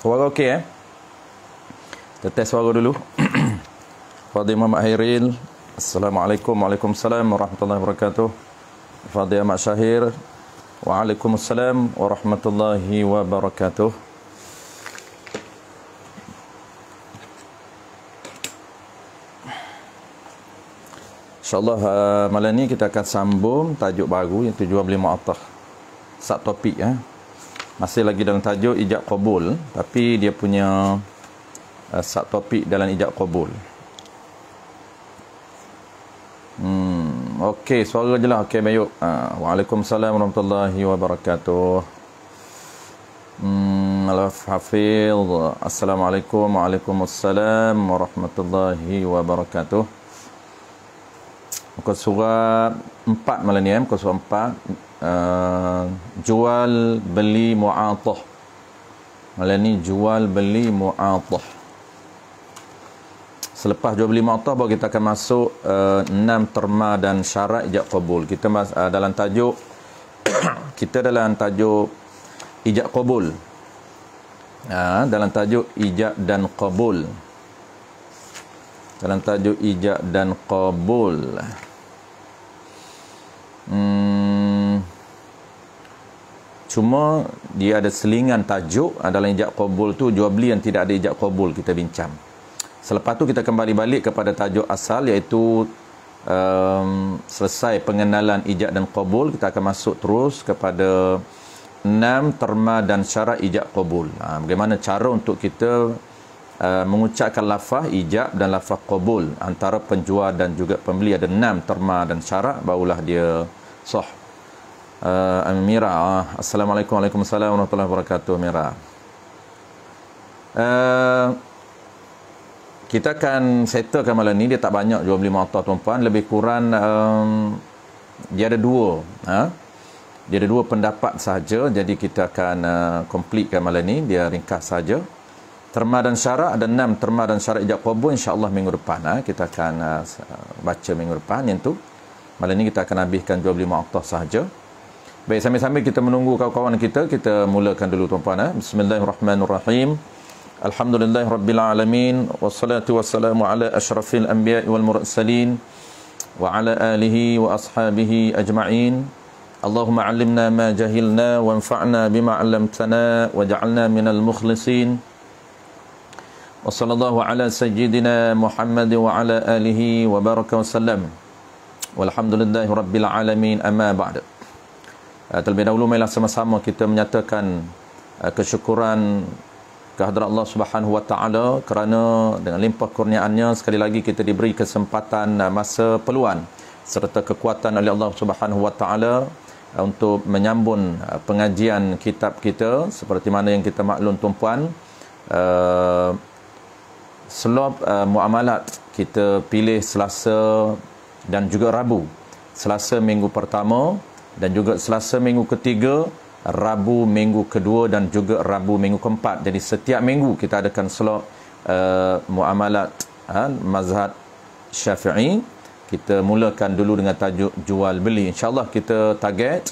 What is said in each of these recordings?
Suara okey Kita test suara dulu. Fadil Muhammad Hairil. Assalamualaikum. Waalaikumsalam warahmatullahi wabarakatuh. Fadil Ahmad Syahir. Waalaikumsalam warahmatullahi wabarakatuh. InsyaAllah malam ni kita akan sambung tajuk baru, iaitu jual beli mu'attah. Subtopik masih lagi dalam tajuk ijab qabul, tapi dia punya subtopik dalam ijab qabul. Okey, suara je lah. Okey, baik. Waalaikumsalam warahmatullahi wabarakatuh. Al-Hafiz. Assalamualaikum. Waalaikumsalam warahmatullahi wabarakatuh. Muka surat 4 malam ni, muka surat 4. Jual beli mu'attah. Malam ni jual beli mu'attah. Selepas jual beli mu'attah baru kita akan masuk 6 terma dan syarat ijab qabul. Kita dalam tajuk kita dalam tajuk ijab qabul. Dalam tajuk ijab dan qabul. Dalam tajuk ijab dan qabul. Cuma dia ada selingan tajuk dalam ijab qabul tu, jual beli yang tidak ada ijab qabul kita bincang. Selepas tu kita kembali balik kepada tajuk asal, iaitu selesai pengenalan ijab dan qabul, kita akan masuk terus kepada 6 terma dan syarat ijab qabul. Bagaimana cara untuk kita mengucapkan lafaz ijab dan lafaz qabul antara penjual dan juga pembeli. Ada 6 terma dan syarat, barulah dia sah. Mira, Assalamualaikum. Waalaikumsalam warahmatullahi wabarakatuh. Mira, kita akan settlekan malam ni. Dia tak banyak jual beli mu'attah tuan-puan, lebih kurang dia ada dua dia ada 2 pendapat sahaja. Jadi kita akan completekan malam ni, dia ringkas saja. Terma dan syarat ada 6 terma dan syarat ijab qabul, insya-Allah minggu depan kita akan baca minggu depan yang tu. Malam ni kita akan habiskan jual beli mu'attah sahaja. Baik, sambil-sambil kita menunggu kawan-kawan kita mulakan dulu tuan-puan. Bismillahirrahmanirrahim. Alhamdulillahirabbil alamin, wassalatu wassalamu ala asyrafil anbiya'i wal mursalin wa ala alihi wa ashabihi ajma'in. Allahumma 'allimna ma jahilna wanfa'na bima 'allamtana waj'alna minal mukhlisin. Wa sallallahu ala sayyidina Muhammad wa ala alihi wa baraka wasallam. Walhamdulillahirabbil alamin, amma ba'd. Terlebih dahulu marilah sama-sama kita menyatakan kesyukuran kehadrat Allah Subhanahu wa taala kerana dengan limpah kurniaannya sekali lagi kita diberi kesempatan, masa, peluang serta kekuatan oleh Allah Subhanahu wa taala untuk menyambung pengajian kitab kita. Seperti mana yang kita maklum tuan-puan, slot muamalat kita pilih Selasa dan juga Rabu. Selasa minggu pertama dan juga Selasa minggu ketiga, Rabu minggu kedua dan juga Rabu minggu keempat. Jadi setiap minggu kita adakan slot muamalat mazhab Syafi'i. Kita mulakan dulu dengan tajuk jual beli. InsyaAllah kita target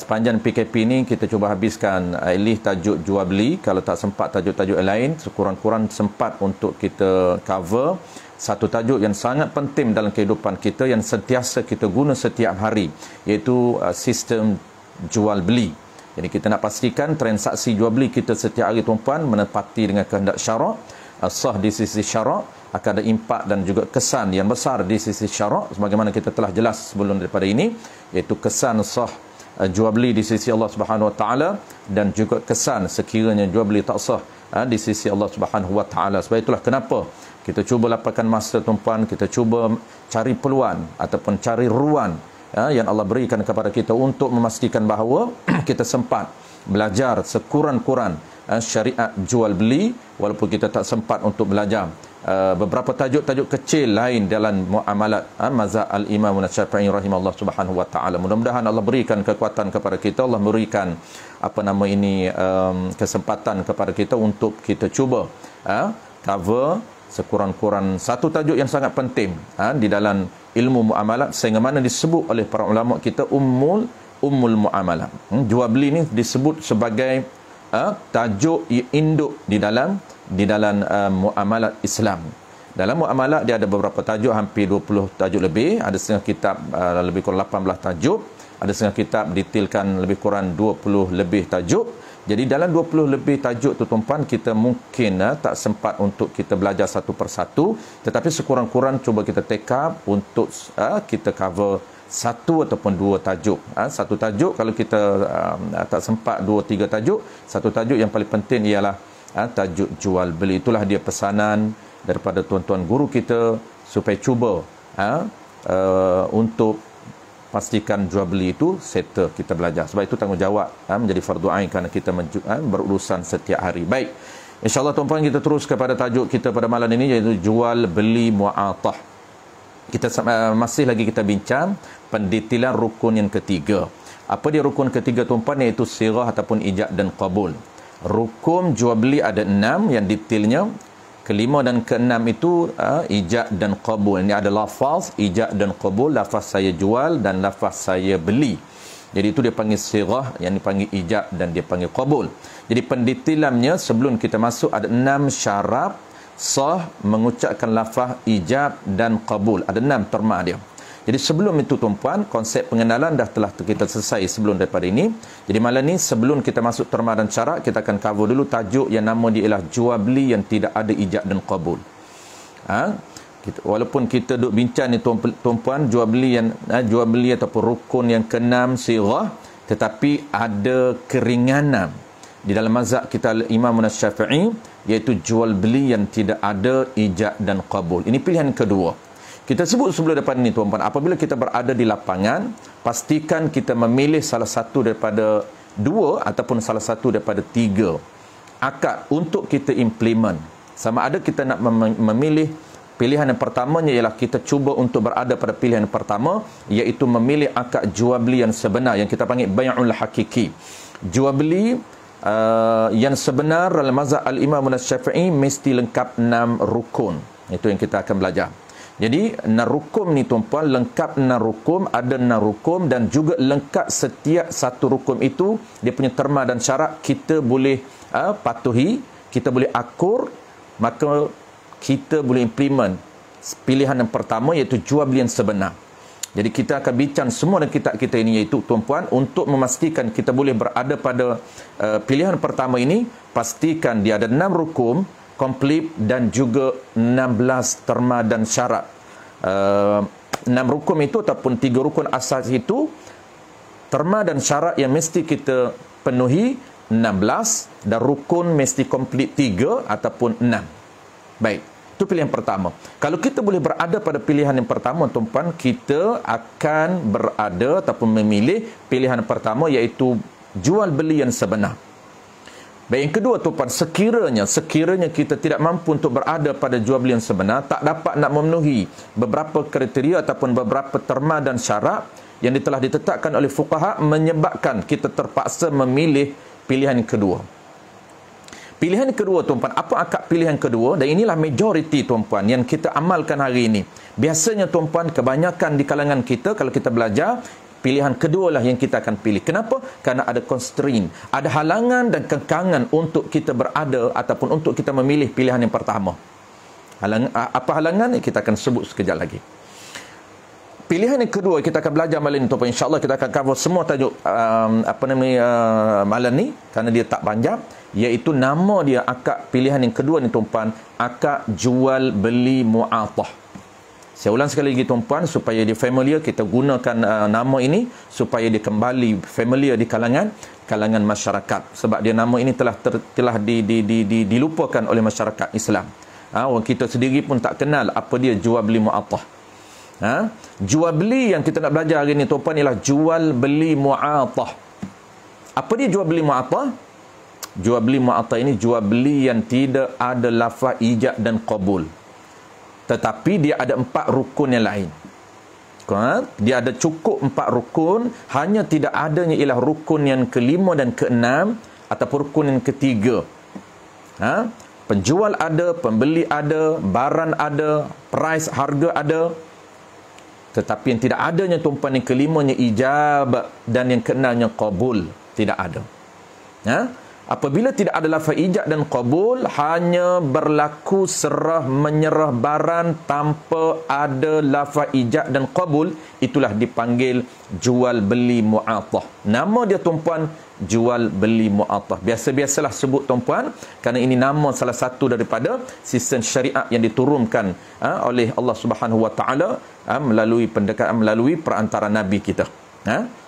sepanjang PKP ni kita cuba habiskan at least tajuk jual beli. Kalau tak sempat tajuk-tajuk lain, sekurang-kurang sempat untuk kita cover satu tajuk yang sangat penting dalam kehidupan kita, yang sentiasa kita guna setiap hari, iaitu sistem jual beli. Jadi kita nak pastikan transaksi jual beli kita setiap hari tuan-puan menepati dengan kehendak syarak, sah di sisi syarak, akan ada impak dan juga kesan yang besar di sisi syarak, sebagaimana kita telah jelas sebelum daripada ini, iaitu kesan sah jual beli di sisi Allah Subhanahu wa taala dan juga kesan sekiranya jual beli tak sah di sisi Allah Subhanahu wa taala. Sebab itulah kenapa kita cuba lapangkan masa tuan-puan, kita cuba cari peluang ataupun cari ruang yang Allah berikan kepada kita untuk memastikan bahawa kita sempat belajar sekurang-kurang syariat jual beli, walaupun kita tak sempat untuk belajar beberapa tajuk-tajuk kecil lain dalam muamalat mazhab al-Imam Syafi'i rahimahullah subhanahu wa taala. Mudah-mudahan Allah berikan kekuatan kepada kita, Allah berikan kesempatan kepada kita untuk kita cuba cover sekurang-kurang satu tajuk yang sangat penting di dalam ilmu muamalat, sehingga mana disebut oleh para ulama kita ummul muamalah. Jual beli ni disebut sebagai tajuk induk di dalam muamalat Islam. Dalam muamalat dia ada beberapa tajuk, hampir 20 tajuk lebih. Ada setengah kitab lebih kurang 18 tajuk. Ada setengah kitab detailkan lebih kurang 20 lebih tajuk. Jadi dalam 20 lebih tajuk tu tuan-puan, kita mungkin tak sempat untuk kita belajar satu persatu, tetapi sekurang-kurang cuba kita take up untuk kita cover satu ataupun dua tajuk. Satu tajuk kalau kita tak sempat 2-3 tajuk, satu tajuk yang paling penting ialah tajuk jual beli. Itulah dia pesanan daripada tuan-tuan guru kita supaya cuba untuk pastikan jual beli itu settle, kita belajar. Sebab itu tanggungjawab menjadi fardu ain kerana kita berurusan setiap hari. Baik, insyaAllah tuan-puan, kita terus kepada tajuk kita pada malam ini, iaitu jual beli mu'atah. Kita masih lagi kita bincang pendetailan rukun yang ketiga. Apa dia rukun ketiga tuan-puan? Iaitu sirah ataupun ijab dan qabul. Rukun jual beli ada 6 yang detailnya. Kelima dan keenam itu ijab dan qabul. Ini ada lafaz ijab dan qabul, lafaz saya jual dan lafaz saya beli. Jadi itu dia panggil sirah, yang dipanggil ijab dan dia panggil qabul. Jadi pendetailannya sebelum kita masuk ada 6 syarat sah mengucapkan lafaz ijab dan qabul. Ada 6 terma dia. Jadi sebelum itu tuan-puan, konsep pengenalan dah telah kita selesai sebelum daripada ini. Jadi malam ni sebelum kita masuk terma dan syarat, kita akan cover dulu tajuk yang nama dia ialah jual beli yang tidak ada ijab dan qabul. Walaupun kita duk bincang ni tuan-puan, jual beli ataupun rukun yang keenam sirah, tetapi ada keringanan di dalam mazhab kita Imam Syafi'i, iaitu jual beli yang tidak ada ijab dan qabul. Ini pilihan kedua. Kita sebut sebelum depan ini tuan-puan, apabila kita berada di lapangan, pastikan kita memilih salah satu daripada 2 ataupun salah satu daripada 3 akad untuk kita implement. Sama ada kita nak memilih pilihan yang pertamanya ialah kita cuba untuk berada pada pilihan yang pertama, iaitu memilih akad jual beli yang sebenar, yang kita panggil bai'ul hakiki. Jual beli yang sebenar dalam mazhab al-Imam Syafi'i mesti lengkap 6 rukun. Itu yang kita akan belajar. Jadi 6 rukun ni tuan-puan, lengkap 6 rukun, ada 6 rukun dan juga lengkap setiap satu rukun itu dia punya terma dan syarat kita boleh patuhi, kita boleh akur, maka kita boleh implement pilihan yang pertama, iaitu jual beli yang sebenar. Jadi kita akan bincang semua dalam kitab kita ini, iaitu tuan-puan, untuk memastikan kita boleh berada pada pilihan pertama ini, pastikan dia ada 6 rukun komplit dan juga 16 terma dan syarat. 6 rukun itu ataupun 3 rukun asas itu, terma dan syarat yang mesti kita penuhi 16 dan rukun mesti komplit 3 ataupun 6. Baik, itu pilihan pertama. Kalau kita boleh berada pada pilihan yang pertama tuan-tuan, kita akan berada ataupun memilih pilihan pertama, iaitu jual beli yang sebenar. Baik, yang kedua tuan-puan, sekiranya kita tidak mampu untuk berada pada jual beli yang sebenar, tak dapat nak memenuhi beberapa kriteria ataupun beberapa terma dan syarat yang telah ditetapkan oleh fuqaha, menyebabkan kita terpaksa memilih pilihan yang kedua. Pilihan kedua tuan-puan, apa akad pilihan kedua? Dan inilah majoriti tuan-puan yang kita amalkan hari ini. Biasanya tuan-puan, kebanyakan di kalangan kita kalau kita belajar, pilihan kedua lah yang kita akan pilih. Kenapa? Kerana ada constraint, ada halangan dan kekangan untuk kita berada ataupun untuk kita memilih pilihan yang pertama. Apa halangan? Kita akan sebut sekejap lagi. Pilihan yang kedua kita akan belajar malam ini tuan-puan. InsyaAllah kita akan cover semua tajuk malam ni kerana dia tak panjang, iaitu nama dia akad pilihan yang kedua ni tuan-puan, akad jual beli mu'atah. Saya ulang sekali lagi tuan-puan, supaya dia familiar, kita gunakan nama ini supaya dia kembali familiar di kalangan masyarakat. Sebab dia nama ini telah dilupakan oleh masyarakat Islam. Orang kita sendiri pun tak kenal apa dia jual beli mu'atah. Jual beli yang kita nak belajar hari ini tuan-puan ialah jual beli mu'atah. Apa dia jual beli mu'atah? Jual beli mu'atah ini jual beli yang tidak ada lafaz ijab dan qabul, tetapi dia ada 4 rukun yang lain. Dia ada cukup 4 rukun, hanya tidak adanya ialah rukun yang kelima dan keenam ataupun rukun yang ketiga. Penjual ada, pembeli ada, barang ada, price harga ada, tetapi yang tidak adanya tuan-puan yang kelimanya ijab dan yang keenamnya qabul, tidak ada. Apabila tidak ada lafaz ijab dan qabul, hanya berlaku serah menyerah barang tanpa ada lafaz ijab dan qabul, itulah dipanggil jual beli mu'athah. Nama dia tuan-puan, jual beli mu'athah. Biasa-biasalah sebut tuan-puan, kerana ini nama salah satu daripada sistem syariat yang diturunkan oleh Allah Subhanahu Wa Taala melalui pendekatan, melalui perantara nabi kita.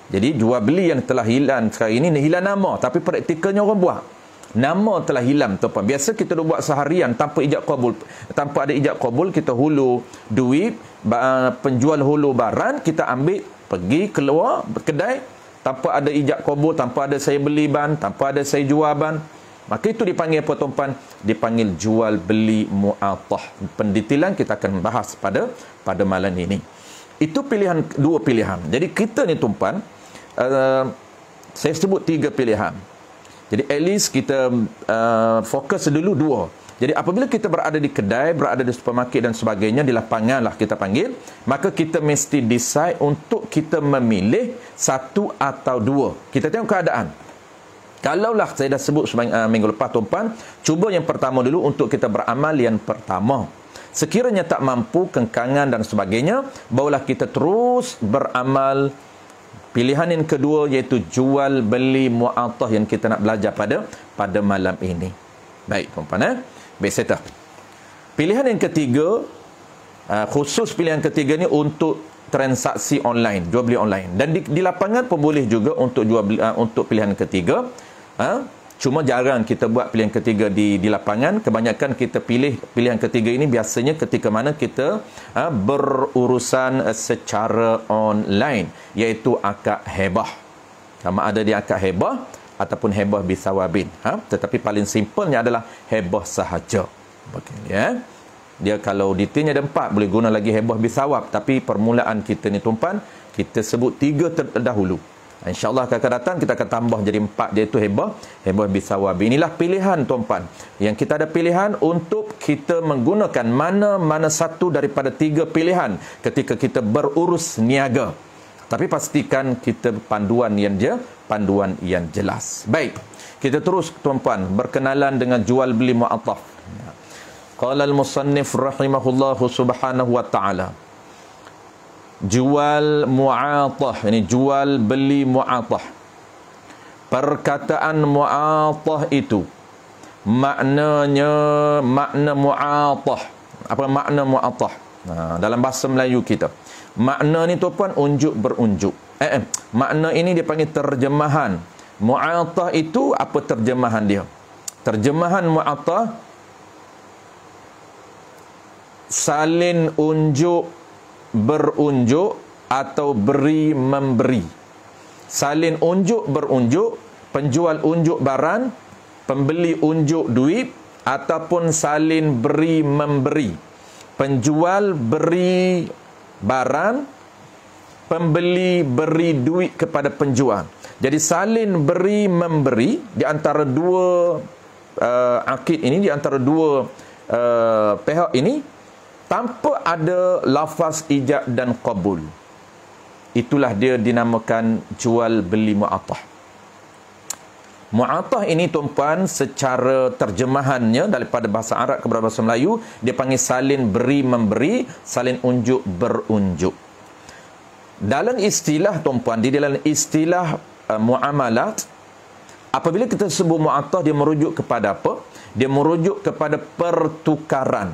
Jadi jual beli yang telah hilang sekarang ini hilang nama, tapi praktikalnya orang buat. Nama telah hilang tuan-puan. Biasa kita dah buat seharian tanpa ijab qabul. Tanpa ada ijab qabul, kita hulu duit, penjual hulu barang, kita ambil pergi keluar kedai tanpa ada ijab qabul, tanpa ada saya beli ban, tanpa ada saya jual ban. Maka itu dipanggil apa tuan-puan? Dipanggil jual beli mu'athah. Pendetailan kita akan bahas pada malam ini. Itu pilihan, dua pilihan. Jadi kita ni tuan-puan, saya sebut 3 pilihan. Jadi at least kita fokus dulu 2. Jadi apabila kita berada di kedai, berada di supermarket dan sebagainya, di lapangan lah kita panggil, maka kita mesti decide untuk kita memilih 1 atau 2. Kita tengok keadaan. Kalaulah saya dah sebut minggu lepas tuan-puan, cuba yang pertama dulu untuk kita beramal yang pertama. Sekiranya tak mampu, kengkangan dan sebagainya, barulah kita terus beramal pilihan yang kedua, iaitu jual beli mu'athah yang kita nak belajar pada malam ini. Baik tuan-tuan, baik saya tahu. Pilihan yang ketiga, khusus pilihan ketiga ni untuk transaksi online, jual beli online. Dan di lapangan pun boleh juga untuk jual beli, untuk pilihan ketiga. Cuma jarang kita buat pilihan ketiga di lapangan. Kebanyakan kita pilih pilihan ketiga ini biasanya ketika mana kita berurusan secara online, iaitu akad hebah. Sama ada di akad hebah ataupun hebah bisawabin. Tetapi paling simpelnya adalah hebah sahaja. Ya. Dia kalau detailnya ada 4, boleh guna lagi hebah bisawab. Tapi permulaan kita ni tuan-puan, kita sebut 3 terdahulu. InsyaAllah akan datang kita akan tambah jadi 4, iaitu hebah bisawab. Inilah pilihan tuan-puan. Yang kita ada pilihan untuk kita menggunakan mana-mana satu daripada 3 pilihan ketika kita berurus niaga. Tapi pastikan kita panduan yang jelas. Baik, kita terus tuan-puan berkenalan dengan jual beli mu'athah. Qala al-musannif rahimahullahu subhanahu wa ta'ala, jual mu'athah, ini jual beli mu'athah. Perkataan mu'athah itu maknanya, makna mu'athah. Apa makna mu'athah? Dalam bahasa Melayu kita, makna ni tuan-puan unjuk berunjuk. Makna ini dia panggil terjemahan. Mu'athah itu apa terjemahan dia? Terjemahan mu'athah, salin unjuk berunjuk atau beri memberi. Salin unjuk berunjuk, penjual unjuk barang, pembeli unjuk duit, ataupun salin beri memberi. Penjual beri barang, pembeli beri duit kepada penjual. Jadi salin beri memberi di antara dua akid ini, di antara dua pihak ini, tanpa ada lafaz ijab dan qabul. Itulah dia dinamakan jual beli mu'athah. Mu'athah ini tuan-puan, secara terjemahannya daripada bahasa Arab kepada bahasa Melayu, dia panggil salin beri memberi, salin unjuk berunjuk. Dalam istilah tuan-puan, di dalam istilah muamalat, apabila kita sebut mu'athah, dia merujuk kepada apa? Dia merujuk kepada pertukaran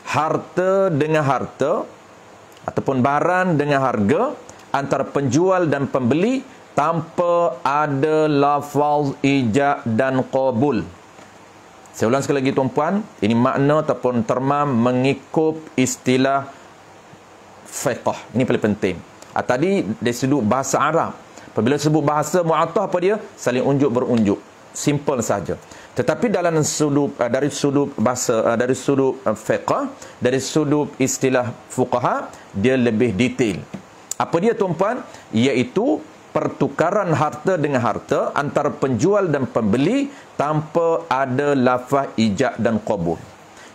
harta dengan harta ataupun barang dengan harga antara penjual dan pembeli tanpa ada lafaz ijab dan qabul. Saya ulang sekali lagi tuan-puan, ini makna ataupun terma mengikut istilah fiqh. Ini paling penting. Tadi dari sudut bahasa Arab, apabila sebut bahasa mu'athah, apa dia? Saling unjuk berunjuk. Simple saja. Tetapi dalam sudut dari sudut bahasa, dari sudut fiqh, dari sudut istilah fuqaha, dia lebih detail. Apa dia tuan-puan? Iaitu pertukaran harta dengan harta antara penjual dan pembeli tanpa ada lafaz ijab dan qabul.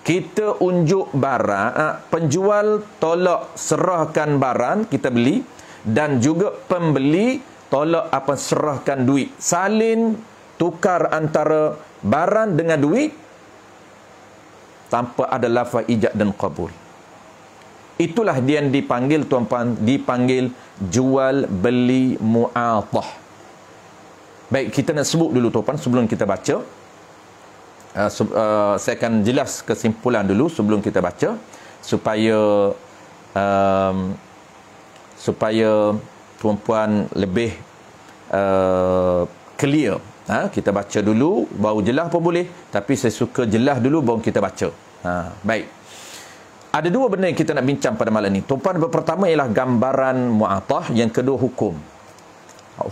Kita unjuk barang, penjual tolak serahkan barang kita beli, dan juga pembeli tolak serahkan duit. Salin tukar antara barang dengan duit tanpa ada lafaz ijab dan qabul. Itulah dia yang dipanggil, tuan-tuan, dipanggil jual beli mu'atah. Baik, kita nak sebut dulu, tuan-tuan, sebelum kita baca. Saya akan jelas kesimpulan dulu sebelum kita baca, supaya tuan-puan lebih clear. Kita baca dulu baru jelas pun boleh, tapi saya suka jelas dulu baru kita baca. Baik, ada dua benda yang kita nak bincang pada malam ini, tuan-puan. Pertama ialah gambaran mu'atah, yang kedua hukum.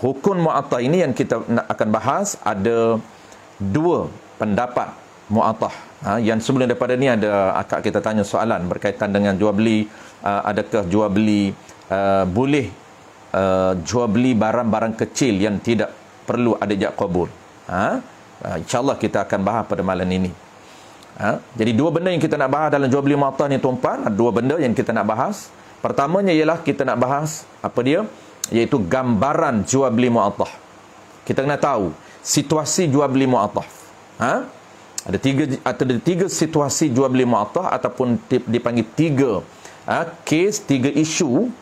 Hukum mu'atah ini yang kita akan bahas. Ada dua pendapat mu'atah. Yang sebelum daripada ni ada akak kita tanya soalan berkaitan dengan jual beli. Adakah jual beli boleh jual beli barang-barang kecil yang tidak perlu ada ijab qabul? InsyaAllah kita akan bahas pada malam ini. Jadi dua benda yang kita nak bahas dalam jual beli mu'atah ni, tuan-puan. Dua benda yang kita nak bahas. Pertamanya ialah kita nak bahas apa dia? Iaitu gambaran jual beli mu'atah. Kita kena tahu situasi jual beli mu'atah. Ada tiga situasi jual beli mu'atah, ataupun dipanggil tiga kes, tiga isu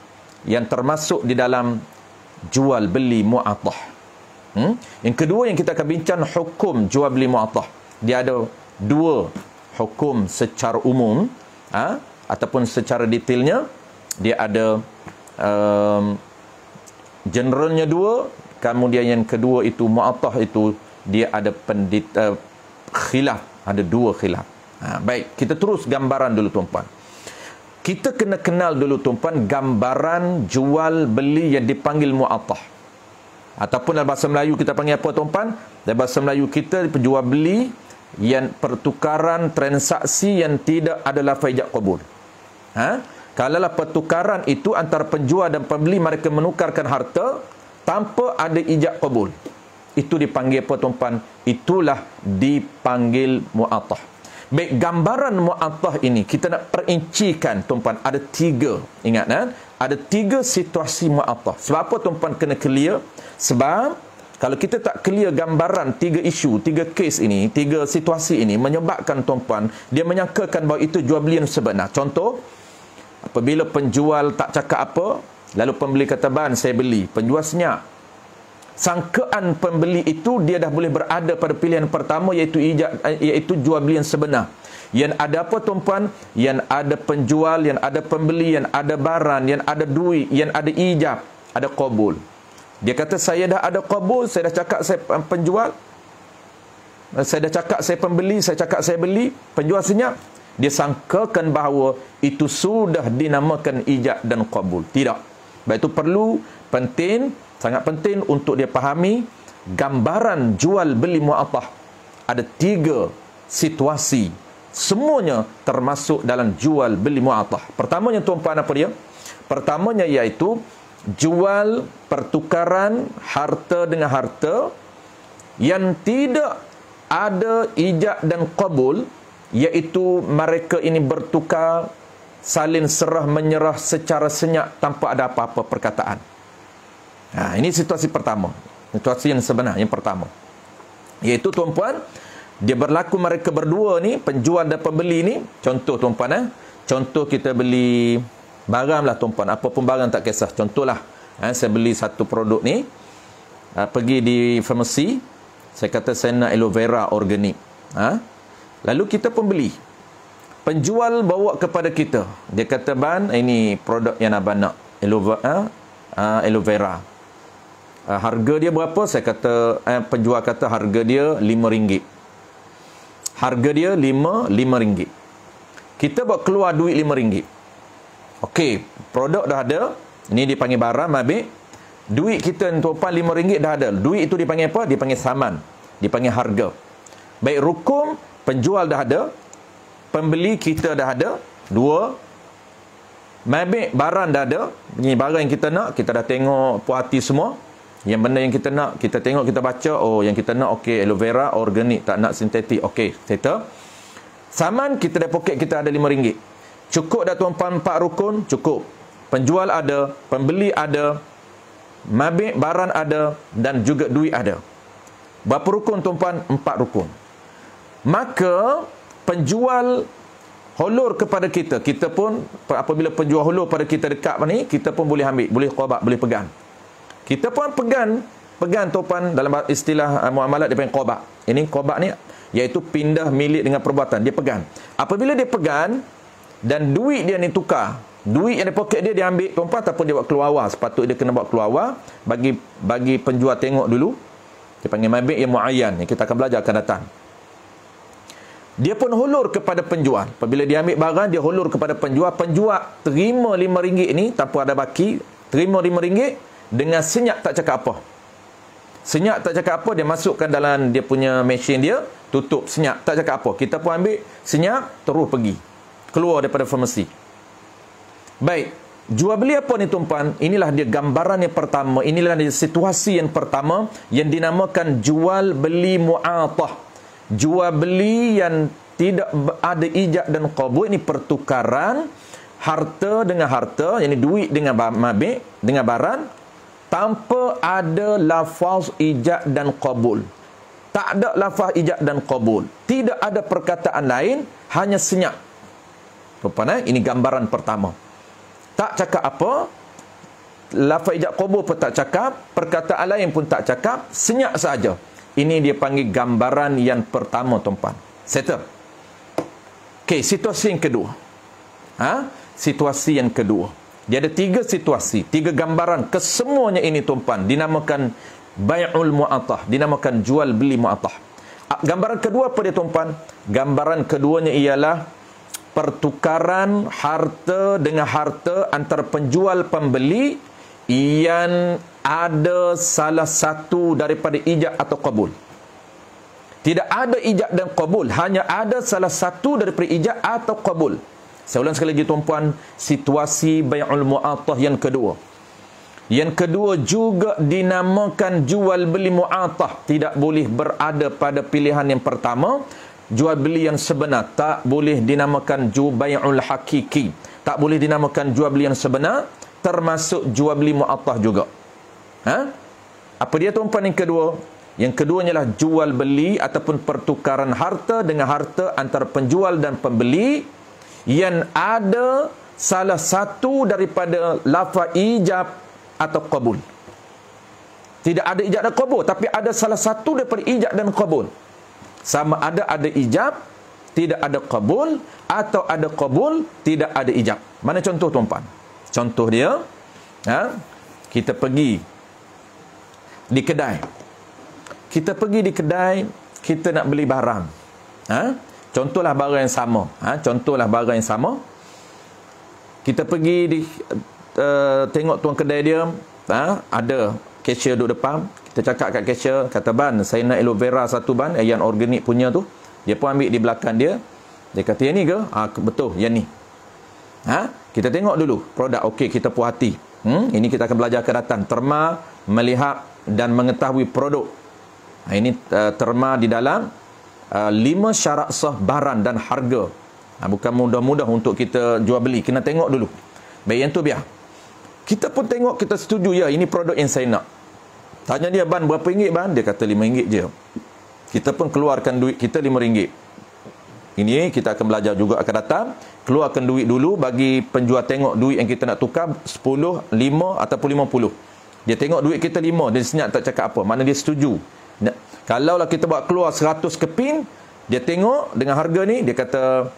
yang termasuk di dalam jual beli mu'atah. Yang kedua yang kita akan bincang, hukum jual beli mu'atah. Dia ada dua hukum secara umum, ataupun secara detailnya. Dia ada generalnya dua, kemudian yang kedua itu mu'atah itu dia ada khilaf, ada dua khilaf. Baik, kita terus gambaran dulu, tuan-puan. Kita kena kenal dulu, tuan-puan, gambaran jual beli yang dipanggil mu'atah. Ataupun dalam bahasa Melayu kita panggil apa, tuan-puan? Dalam bahasa Melayu kita, jual beli yang pertukaran transaksi yang tidak ada lafaz ijab qabul. Kalaulah pertukaran itu antara penjual dan pembeli, mereka menukarkan harta tanpa ada ijab qabul, itu dipanggil apa, tuan-puan? Itulah dipanggil mu'atah. Baik, gambaran mu'atah ini kita nak perincikan, tuan-puan. Ada tiga, ingat, ada tiga situasi mu'atah. Sebab apa, tuan-puan, kena clear? Sebab kalau kita tak clear gambaran tiga isu, tiga kes ini, tiga situasi ini, menyebabkan, tuan-puan, dia menyangkakan bahawa itu jual beli yang sebenar. Contoh, apabila penjual tak cakap apa, lalu pembeli kata, "Ban, saya beli." Penjual senyap. Sangkaan pembeli itu dia dah boleh berada pada pilihan pertama, iaitu jual beli yang sebenar. Yang ada apa, tuan-puan? Yang ada penjual, yang ada pembeli, yang ada barang, yang ada duit, yang ada ijab, ada qabul. Dia kata, "Saya dah ada qabul, saya dah cakap saya penjual, saya dah cakap saya pembeli, saya cakap saya beli." Penjual senyap. Dia sangkakan bahawa itu sudah dinamakan ijab dan qabul. Tidak. Baik, itu perlu, penting, sangat penting untuk dia fahami gambaran jual beli mu'atah. Ada tiga situasi, semuanya termasuk dalam jual beli mu'atah. Pertamanya, tuan-puan, apa dia? Pertamanya iaitu jual pertukaran harta dengan harta yang tidak ada ijab dan qabul, iaitu mereka ini bertukar, saling serah menyerah secara senyap tanpa ada apa-apa perkataan. Ini situasi pertama, situasi yang sebenar yang pertama, iaitu, tuan-puan, dia berlaku mereka berdua ni, penjual dan pembeli ni. Contoh, tuan-puan, contoh kita beli barang lah, tuan-puan, apa pun barang tak kisah. Contohlah, saya beli satu produk ni, pergi di farmasi, saya kata saya nak aloe vera organik. Lalu kita pun beli. Penjual bawa kepada kita, dia kata, "Ban, ini produk yang abang nak, aloe vera. Harga dia berapa?" Saya kata, penjual kata harga dia RM5. Harga dia RM5. Kita buat keluar duit RM5. Okey, produk dah ada. Ini dipanggil barang, ambil. Duit kita, tuan-puan, RM5 dah ada. Duit itu dipanggil apa? Dipanggil saman. Dipanggil harga. Baik, rukum, penjual dah ada. Pembeli kita dah ada. Dua. Ambil barang dah ada. Ini barang yang kita nak. Kita dah tengok puas hati semua. Yang benda yang kita nak, kita tengok, kita baca. Oh, yang kita nak, okey, aloe vera organik, tak nak sintetik. Okey, settle. Saman kita dah poket, kita ada RM5. Cukup dah, tuan-puan, 4 rukun? Cukup. Penjual ada, pembeli ada, mabik barang ada, dan juga duit ada. Berapa rukun tuan-puan? 4 rukun. Maka penjual hulur kepada kita, kita pun apabila penjual hulur pada kita dekat ni, kita pun boleh ambil, boleh qabak, boleh pegang. Kita pun pegang tuan-puan, dalam istilah muamalat dia panggil qabak. Ini qabak ni iaitu pindah milik dengan perbuatan, dia pegang. Apabila dia pegang dan duit dia ni tukar, duit yang di poket dia ambil tuan-puan, ataupun dia buat keluar awal, sepatutnya dia kena buat keluar awal, bagi penjual tengok dulu. Dia panggil mabik yang muayyan, yang kita akan belajar akan datang. Dia pun hulur kepada penjual. Apabila dia ambil barang, dia hulur kepada penjual. Penjual terima RM5 ni tanpa ada baki, terima RM5 dengan senyap, tak cakap apa. Senyap tak cakap apa, dia masukkan dalam dia punya mesin dia, tutup, senyap, tak cakap apa. Kita pun ambil, senyap, terus pergi. Keluar daripada farmasi. Baik, jual beli apa ni tuan-puan? Inilah dia gambaran yang pertama, inilah dia situasi yang pertama yang dinamakan jual beli mu'atah. Jual beli yang tidak ada ijab dan qabul, ini pertukaran harta dengan harta, yakni duit dengan mabik, dengan barang, tanpa ada lafaz ijab dan qabul. Tak ada lafaz ijab dan qabul. Tidak ada perkataan lain, hanya senyap. Tuan-puan, ini gambaran pertama. Tak cakap apa, lafaz ijab qabul pun tak cakap, perkataan lain pun tak cakap, senyap saja. Ini dia panggil gambaran yang pertama, tuan-puan. Settle. Okey, situasi yang kedua. Situasi yang kedua. Dia ada 3 situasi, 3 gambaran. Kesemuanya ini, tuan-puan, dinamakan bai'ul mu'atah, dinamakan jual beli mu'atah. Gambaran kedua apa dia, tuan-puan? Gambaran keduanya ialah pertukaran harta dengan harta antara penjual pembeli yang ada salah satu daripada ijab atau qabul. Tidak ada ijab dan qabul, hanya ada salah satu daripada ijab atau qabul. Saya ulang sekali lagi, tuan-puan, situasi bai'ul mu'atah yang kedua. Yang kedua juga dinamakan jual beli mu'atah. Tidak boleh berada pada pilihan yang pertama. Jual beli yang sebenar tak boleh dinamakan bai'ul hakiki. Tak boleh dinamakan jual beli yang sebenar, termasuk jual beli mu'atah juga. Apa dia, tuan-puan, yang kedua? Yang keduanya adalah jual beli ataupun pertukaran harta dengan harta antara penjual dan pembeli yang ada salah satu daripada lafaz ijab atau qabul. Tidak ada ijab dan qabul, tapi ada salah satu daripada ijab dan qabul. Sama ada ijab, tidak ada qabul, atau ada qabul, tidak ada ijab. Mana contoh, tuan-puan? Contoh dia, kita pergi di kedai. Kita pergi di kedai, kita nak beli barang. Contohlah barang yang sama. Contohlah barang yang sama. Kita pergi tengok tuan kedai dia, ada cashier duduk depan. Kita cakap kat cashier, kata, "Ban, saya nak aloe vera 1 ban, yang organik punya tu." Dia pun ambil di belakang dia. Dia kata, "Yang ni ke?" Betul, yang ni. Kita tengok dulu produk. Okey, kita puas hati. Ini kita akan belajar akan datang. Terma melihat dan mengetahui produk. Ini terma di dalam 5 syarat sah barang dan harga. Bukan mudah-mudah untuk kita jual beli. Kena tengok dulu. Baik, yang tu biar. Kita pun tengok, kita setuju, ya, ini produk yang saya nak. Tanya dia, "Ban, berapa ringgit, Ban?" Dia kata RM5 je. Kita pun keluarkan duit kita RM5. Ini kita akan belajar juga akan datang. Keluarkan duit dulu, bagi penjual tengok duit yang kita nak tukar 10, 5 ataupun 50. Dia tengok duit kita 5, dia senyap, tak cakap apa. Mana dia setuju. Kalaulah kita buat keluar 100 keping, dia tengok dengan harga ni, dia kata,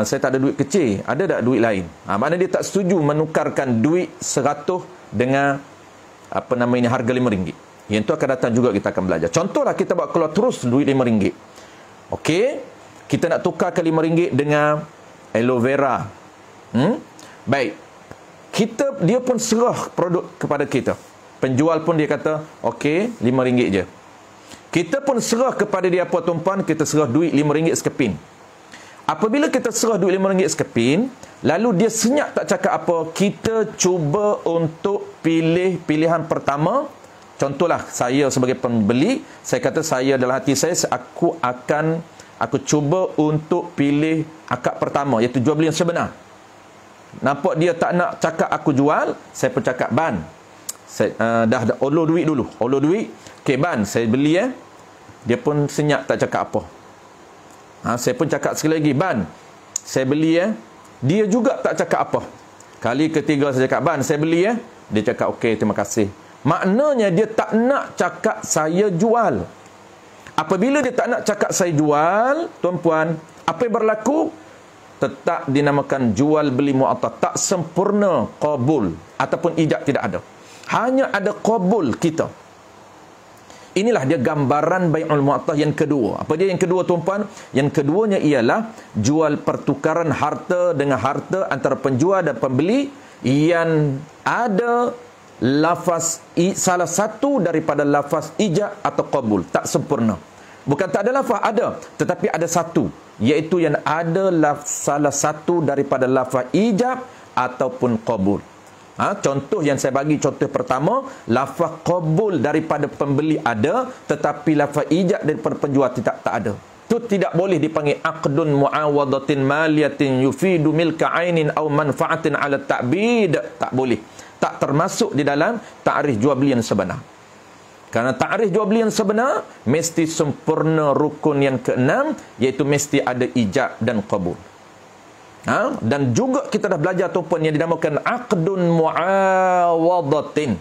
"Saya tak ada duit kecil, ada tak duit lain?" Mana dia tak setuju menukarkan duit 100 dengan harga RM5. Yang tu akan datang juga, kita akan belajar. Contohlah kita buat keluar terus duit RM5. Okey, kita nak tukarkan RM5 dengan aloe vera. Baik, dia pun serah produk kepada kita. Penjual pun dia kata, "Okey, RM5 je." Kita pun serah kepada dia apa, tuan-puan? Kita serah duit RM5 sekeping. Apabila kita serah duit RM5 sekeping, lalu dia senyap tak cakap apa, kita cuba untuk pilih pilihan pertama. Contohlah, saya sebagai pembeli, saya kata, saya dalam hati saya, aku cuba untuk pilih akad pertama, iaitu jual beli yang sebenar. Nampak dia tak nak cakap aku jual, saya pun cakap, "Ban, saya dah ulur duit dulu. Ulur duit. Okey, Ban, saya beli Dia pun senyap, tak cakap apa. Saya pun cakap sekali lagi, ban, saya beli Dia juga tak cakap apa. Kali ketiga saya cakap, ban, saya beli Dia cakap, okey, terima kasih. Maknanya dia tak nak cakap saya jual. Apabila dia tak nak cakap saya jual, tuan-puan, apa yang berlaku? Tetap dinamakan jual beli mu'attah. Tak sempurna qabul ataupun ijab, tidak ada. Hanya ada qabul kita. Inilah dia gambaran bai'ul mu'attah yang kedua. Apa dia yang kedua, tuan-puan? Yang keduanya ialah jual pertukaran harta dengan harta antara penjual dan pembeli yang ada lafaz salah satu daripada lafaz ijab atau qabul. Tak sempurna. Bukan tak ada lafaz, ada. Tetapi ada satu, iaitu yang ada salah satu daripada lafaz ijab ataupun qabul. Contoh yang saya bagi, contoh pertama, lafaz qabul daripada pembeli ada, tetapi lafaz ijab daripada penjual tak ada. Itu tidak boleh dipanggil aqdun muawadatin maliyatin yufidu milka ainin aw manfaatin ala ta'bid. Tak boleh. Tak termasuk di dalam ta'rif jual beli yang sebenar. Karena ta'rif jual beli yang sebenar mesti sempurna rukun yang keenam, iaitu mesti ada ijab dan qabul. Dan juga kita dah belajar, tuan-puan, yang dinamakan aqdun muawadatin.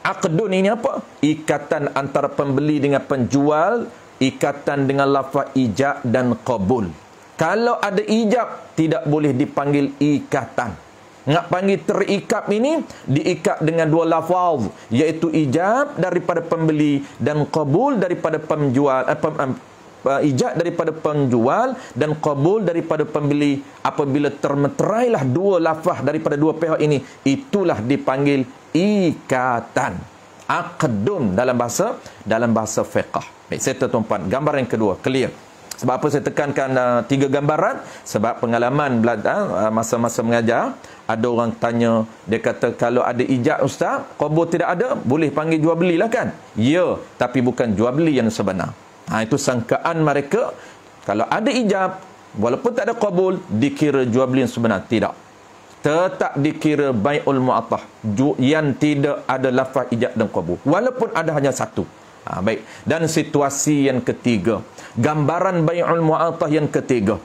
Aqdun ini apa? Ikatan antara pembeli dengan penjual, ikatan dengan lafaz ijab dan qabul. Kalau ada ijab, tidak boleh dipanggil ikatan. Nak panggil terikat ini, diikat dengan dua lafaz, iaitu ijab daripada pembeli dan qabul daripada penjual. Ijab daripada penjual dan qabul daripada pembeli. Apabila termeterailah dua lafaz daripada dua pihak ini, itulah dipanggil ikatan. Aqdun dalam bahasa fiqh. Baik, saya tuan-puan, gambaran yang kedua clear. Sebab apa saya tekankan tiga gambaran? Sebab pengalaman masa-masa mengajar, ada orang tanya, dia kata, kalau ada ijab ustaz, qabul tidak ada, boleh panggil jual beli lah kan? Ya, tapi bukan jual beli yang sebenar. Itu sangkaan mereka. Kalau ada ijab, walaupun tak ada qabul, dikira jual beli yang sebenar. Tidak. Tetap dikira bai'ul mu'attah yang tidak ada lafaz ijab dan qabul, walaupun ada hanya satu. Baik. Dan situasi yang ketiga, gambaran bai'ul mu'attah yang ketiga.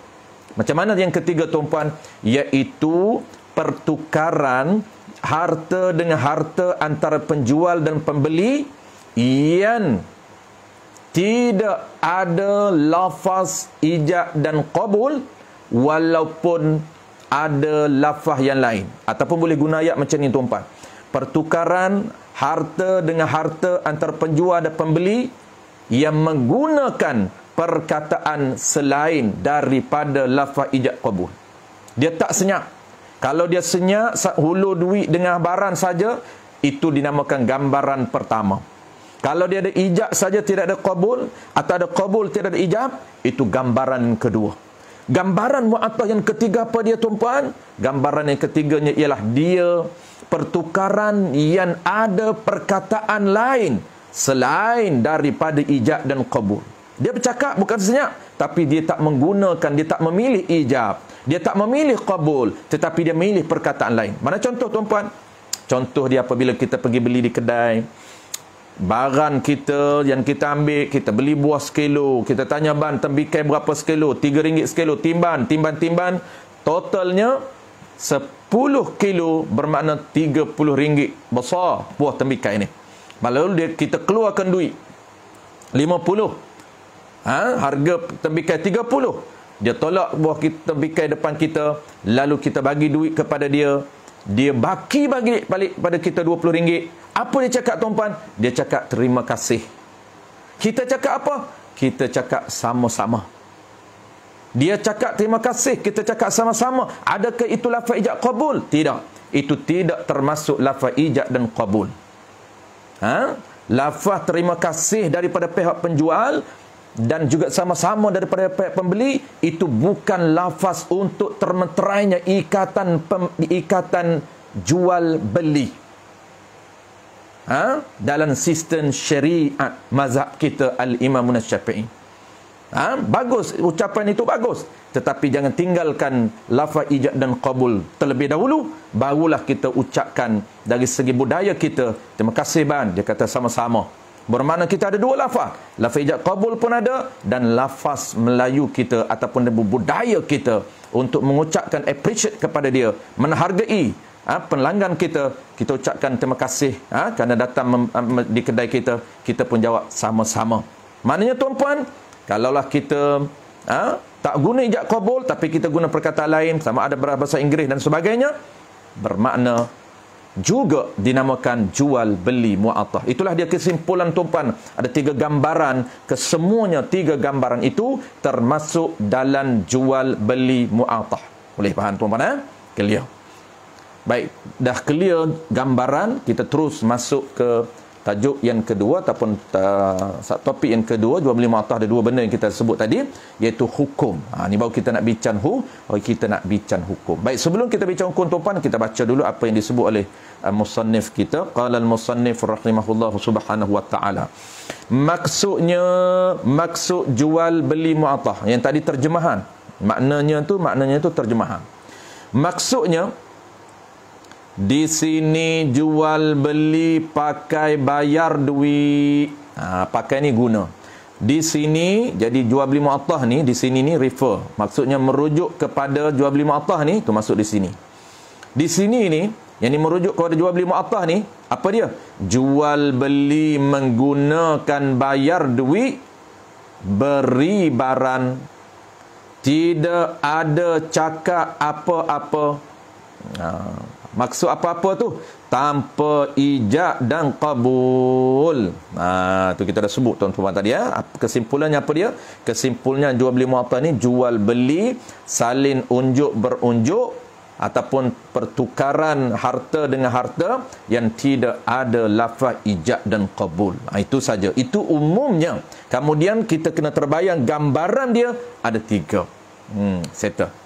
Macam mana yang ketiga, tuan-puan? Iaitu pertukaran harta dengan harta antara penjual dan pembeli yang tidak ada lafaz ijab dan qabul, walaupun ada lafaz yang lain. Ataupun boleh guna ayat macam ni, tuan-puan. Pertukaran harta dengan harta antara penjual dan pembeli yang menggunakan perkataan selain daripada lafaz ijab qabul. Dia tak senyap. Kalau dia senyap, hulur duit dengan barang saja, itu dinamakan gambaran pertama. Kalau dia ada ijab saja, tidak ada qabul, atau ada qabul tidak ada ijab, itu gambaran kedua. Gambaran mu'attah yang ketiga apa dia, tuan-puan? Gambaran yang ketiganya ialah dia pertukaran yang ada perkataan lain selain daripada ijab dan qabul. Dia bercakap bukan senyap, tapi dia tak menggunakan, dia tak memilih ijab, dia tak memilih qabul, tetapi dia memilih perkataan lain. Mana contoh, tuan-puan? Contoh dia apabila kita pergi beli di kedai, barang kita yang kita ambil, kita beli buah sekilo, kita tanya ban, tembikai berapa sekilo? RM3 sekilo. Timban, totalnya 10 kilo, bermakna RM30 besar buah tembikai ini. Lalu kita keluarkan duit 50, harga tembikai 30, dia tolak buah tembikai depan kita, lalu kita bagi duit kepada dia, dia bagi balik pada kita RM20. Apa dia cakap, tuan-puan? Dia cakap terima kasih. Kita cakap apa? Kita cakap sama-sama. Dia cakap terima kasih, kita cakap sama-sama. Adakah itu lafaz ijab qabul? Tidak. Itu tidak termasuk lafaz ijab dan qabul. Lafaz terima kasih daripada pihak penjual dan juga sama-sama daripada pihak pembeli, itu bukan lafaz untuk termeterainya ikatan jual beli. Dalam sistem syariat mazhab kita Al-Imam Syafi'i. Bagus, ucapan itu bagus, tetapi jangan tinggalkan lafaz ijab dan qabul terlebih dahulu, barulah kita ucapkan dari segi budaya kita. Terima kasih ban, dia kata sama-sama. Bermakna kita ada dua lafaz. Lafaz ijab qabul pun ada, dan lafaz Melayu kita ataupun budaya kita untuk mengucapkan appreciate kepada dia, menghargai pelanggan kita ucapkan terima kasih kerana datang di kedai kita. Kita pun jawab sama-sama. Maknanya tuan-puan, kalaulah kita tak guna ijab qabul tapi kita guna perkataan lain, sama ada berbahasa Inggeris dan sebagainya, bermakna juga dinamakan jual beli mu'attah. Itulah dia kesimpulan tuan-puan. Ada 3 gambaran, kesemuanya 3 gambaran itu termasuk dalam jual beli mu'attah. Boleh faham tuan-puan? Clear. Baik, dah clear gambaran, kita terus masuk ke tajuk yang kedua ataupun topik yang kedua. Jual beli mu'attah ada 2 benda yang kita sebut tadi, iaitu hukum. Ni baru kita nak bincang kita nak bincang hukum. Baik, sebelum kita bincang hukum tuan-puan, kita baca dulu apa yang disebut oleh musannif kita. Qala al-musannif rahimahullahu subhanahu wa ta'ala. Maksud jual beli mu'attah yang tadi terjemahan. Maknanya tu terjemahan. Maksudnya di sini jual beli pakai bayar duit. Pakai ni guna. Di sini jadi jual beli mu'attah ni, di sini ni refer. Maksudnya merujuk kepada jual beli mu'attah ni, tu masuk di sini. Di sini ni yang ni merujuk kepada jual beli mu'attah ni, apa dia? Jual beli menggunakan bayar duit, beri barang, tidak ada cakap apa-apa. Maksud apa-apa tu? Tanpa ijab dan qabul. Tu kita dah sebut tuan-tuan tadi Kesimpulannya apa dia? Kesimpulannya jual beli mu'attah ni jual beli salin unjuk berunjuk ataupun pertukaran harta dengan harta yang tidak ada lafaz ijab dan qabul. Itu saja. Itu umumnya. Kemudian kita kena terbayang gambaran dia ada 3. Settle.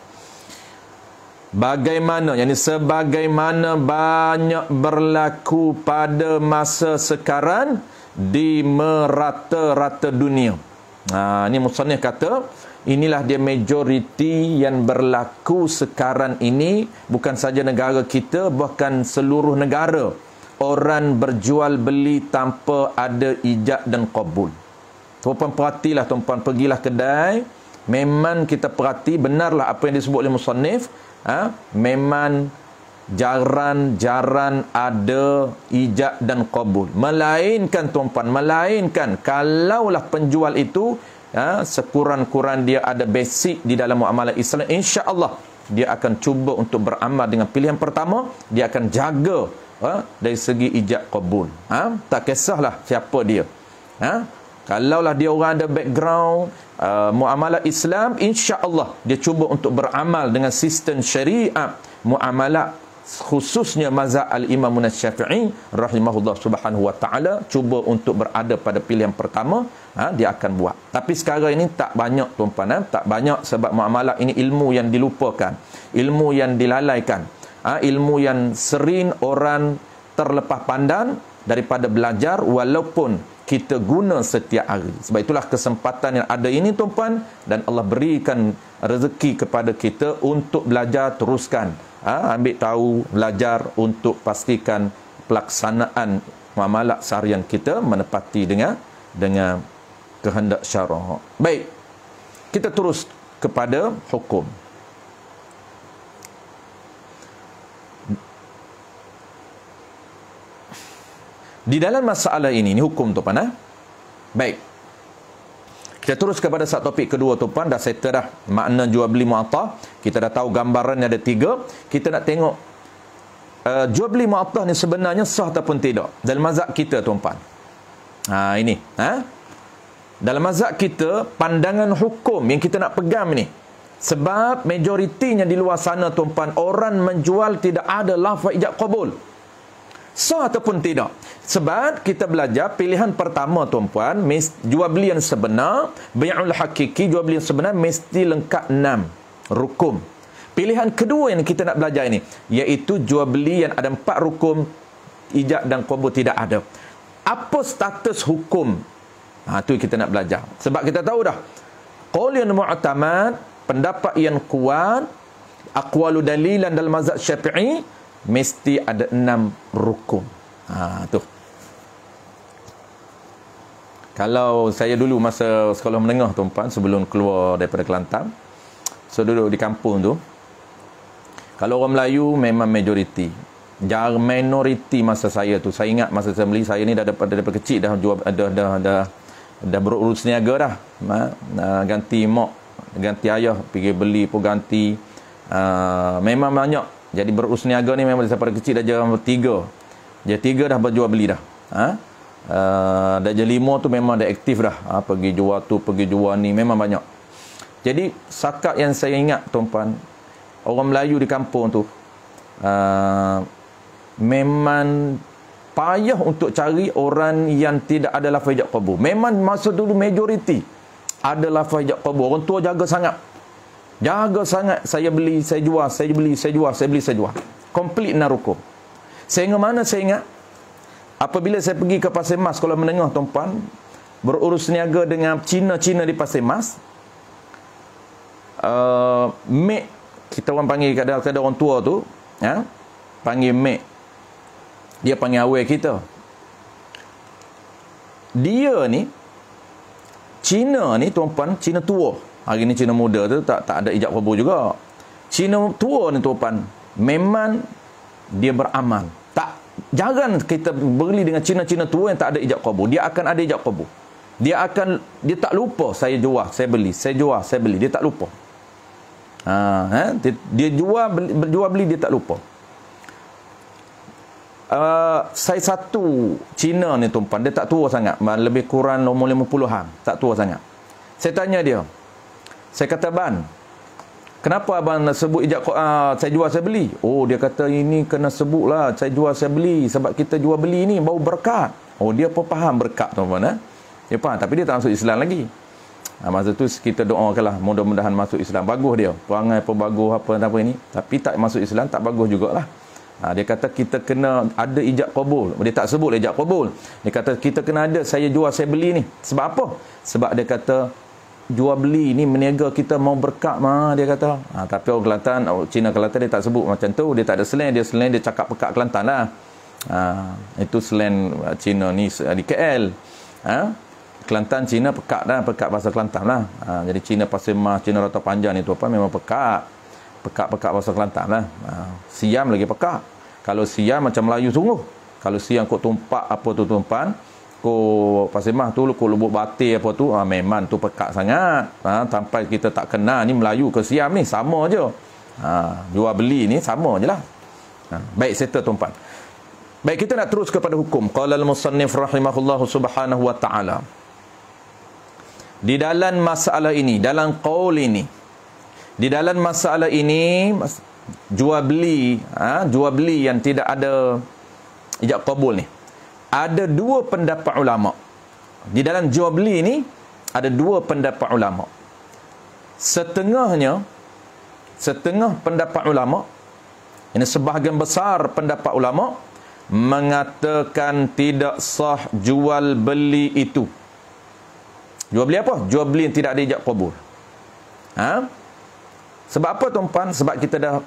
Bagaimana, sebagaimana banyak berlaku pada masa sekarang di merata-rata dunia. Ini musannif kata, inilah dia majoriti yang berlaku sekarang ini, bukan saja negara kita, bahkan seluruh negara. Orang berjual beli tanpa ada ijab dan qabul. Tuan-puan perhatilah, tuan-puan pergilah kedai, memang kita perhati, benarlah apa yang disebut oleh musannif. Memang jarang ada ijab dan qabul. Melainkan tuan-puan, kalaulah penjual itu sekurang-kurang dia ada basic di dalam muamalah Islam, insya-Allah dia akan cuba untuk beramal dengan pilihan pertama. Dia akan jaga dari segi ijab qabul. Tak kisahlah siapa dia. Kalaulah dia orang ada background muamalah Islam, insya-Allah dia cuba untuk beramal dengan sistem syariat muamalah, khususnya mazhab al-Imam Asy-Syafi'i rahimahullah subhanahu wa ta'ala, cuba untuk berada pada pilihan pertama, dia akan buat. Tapi sekarang ini tak banyak tuan-puan, tak banyak, sebab muamalah ini ilmu yang dilupakan, ilmu yang dilalaikan, ilmu yang sering orang terlepas pandang daripada belajar, walaupun kita guna setiap hari. Sebab itulah kesempatan yang ada ini tuan-puan, dan Allah berikan rezeki kepada kita untuk belajar teruskan. Ambil tahu, belajar untuk pastikan pelaksanaan muamalah seharian kita menepati dengan kehendak syarak. Baik, kita terus kepada hukum. Di dalam masalah ini hukum tuan-puan. Baik, kita terus kepada satu topik kedua tuan-puan. Dah settle dah makna jual beli mu'attah. Kita dah tahu gambarannya ada 3. Kita nak tengok jual beli mu'attah ni sebenarnya sah ataupun tidak dalam mazhab kita tuan-puan. Ini dalam mazhab kita, pandangan hukum yang kita nak pegang ni, sebab majoritinya di luar sana tuan-puan, orang menjual tidak ada lafaz ijab qabul. Sah ataupun tidak? Sebab kita belajar pilihan pertama tuan-puan, jual beli yang sebenar, bai'ul hakiki, jual beli yang sebenar mesti lengkap 6 rukun. Pilihan kedua yang kita nak belajar ini, iaitu jual beli yang ada 4 rukun, ijab dan qabul tidak ada. Apa status hukum? Itu kita nak belajar. Sebab kita tahu dah, qaul yang mu'tamad, pendapat yang kuat, aqwalu dalilan dalam mazhab Syafi'i, mesti ada 6 rukun. Tu. Kalau saya dulu masa sekolah menengah tuan-puan, sebelum keluar daripada Kelantan, so duduk di kampung tu, kalau orang Melayu memang majoriti. Jarang minoriti masa saya tu. Saya ingat masa saya beli, saya ni daripada kecil dah jual, dah berurus niaga dah. Ganti mak, ganti ayah, pergi beli pun ganti. Memang banyak. Jadi berurus niaga ni memang daripada kecil dah jam 3. Jadi 3 dah berjual beli dah. Dah jam 5 tu memang dah aktif dah. Pergi jual tu, pergi jual ni, memang banyak. Jadi sakat yang saya ingat tuan-puan, orang Melayu di kampung tu memang payah untuk cari orang yang tidak ada lafaz ijab qabul. Memang masa dulu majoriti ada lafaz ijab qabul. Orang tua jaga sangat. Jaga sangat. Saya beli, saya jual, saya beli, saya jual, saya beli, saya jual. Komplit narukum. Sehingga mana saya ingat, apabila saya pergi ke Pasir Mas sekolah menengah tuan-puan, berurus niaga dengan Cina-Cina di Pasir Mas, mek, kita orang panggil kadang-kadang orang tua tu, panggil mek. Dia panggil awal kita. Dia ni, Cina ni tuan-puan, Cina tua. Hari ni Cina muda tu tak ada ijab qabul juga. Cina tua ni tuan-puan, memang dia beramal. Jarang kita beli dengan Cina-Cina tua yang tak ada ijab qabul. Dia akan ada ijab qabul. Dia tak lupa saya jual, saya beli, saya jual, saya beli. Dia tak lupa. Dia jual beli, dia tak lupa. Saya satu Cina ni tuan-puan, dia tak tua sangat, lebih kurang umur 50-an, tak tua sangat. Saya tanya dia, saya kata, "Ban, kenapa abang sebut ijab saya jual saya beli?" Oh, dia kata, "Ini kena sebutlah saya jual saya beli, sebab kita jual beli ni bau berkat." Oh, dia pun faham berkat tuan-puan. Dia faham, tapi dia tak masuk Islam lagi. Masa tu kita doakanlah mudah-mudahan masuk Islam. Bagus dia, perangai pun bagus, apa ini, tapi tak masuk Islam tak bagus jugalah. Dia kata kita kena ada ijab qabul. Dia tak sebut ijab qabul. Dia kata kita kena ada saya jual saya beli ni. Sebab apa? Sebab dia kata jual beli ni meniaga kita mau berkat dia kata. Tapi orang Kelantan, Cina Kelantan dia tak sebut macam tu. Dia tak ada slang, dia cakap pekat Kelantan lah. Itu slang Cina ni di KL. Kelantan Cina pekat dah, pekat bahasa Kelantan lah. Jadi Cina Pasir Mas, Cina Rata Panjang ni tu apa memang pekat. Pekat bahasa Kelantan lah. Siam lagi pekat. Kalau Siam macam Melayu sungguh. Kalau Siam kau tumpak apa tu tuan-puan, kau Pasir Mas tu, kau Lubuk Batir apa tu, memang tu pekat sangat. Sampai kita tak kenal ni Melayu ke Siam ni, sama je. Jual beli ni sama je lah. Baik, settle tuan-puan. Baik, kita nak terus kepada hukum. Qala al-musannif rahimahullahu subhanahu wa ta'ala. Di dalam masalah ini, dalam qaul ini, di dalam masalah ini, jual beli yang tidak ada ijab qabul ni, ada dua pendapat ulama. Di dalam jual beli ni ada dua pendapat ulama. Setengah pendapat ulama, ini sebahagian besar pendapat ulama mengatakan tidak sah jual beli itu. Jual beli apa? Jual beli yang tidak ada ijab qabul. Sebab apa tuan-puan? Sebab kita dah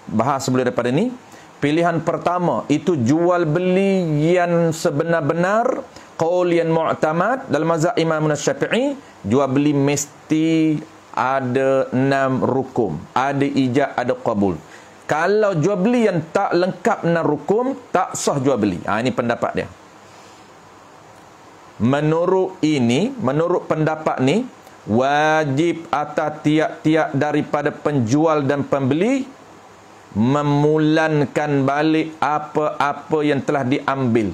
bahas sebelum daripada ni. Pilihan pertama itu jual beli yang sebenar-benar qaul yang mu'tamad dalam mazhab Imam Syafi'i. Jual beli mesti ada 6 rukun, ada ijab, ada qabul. Kalau jual beli yang tak lengkap 6 rukun, tak sah jual beli. Ini pendapat dia. Menurut pendapat ni, wajib atas tiap-tiap daripada penjual dan pembeli memulankan balik apa-apa yang telah diambil.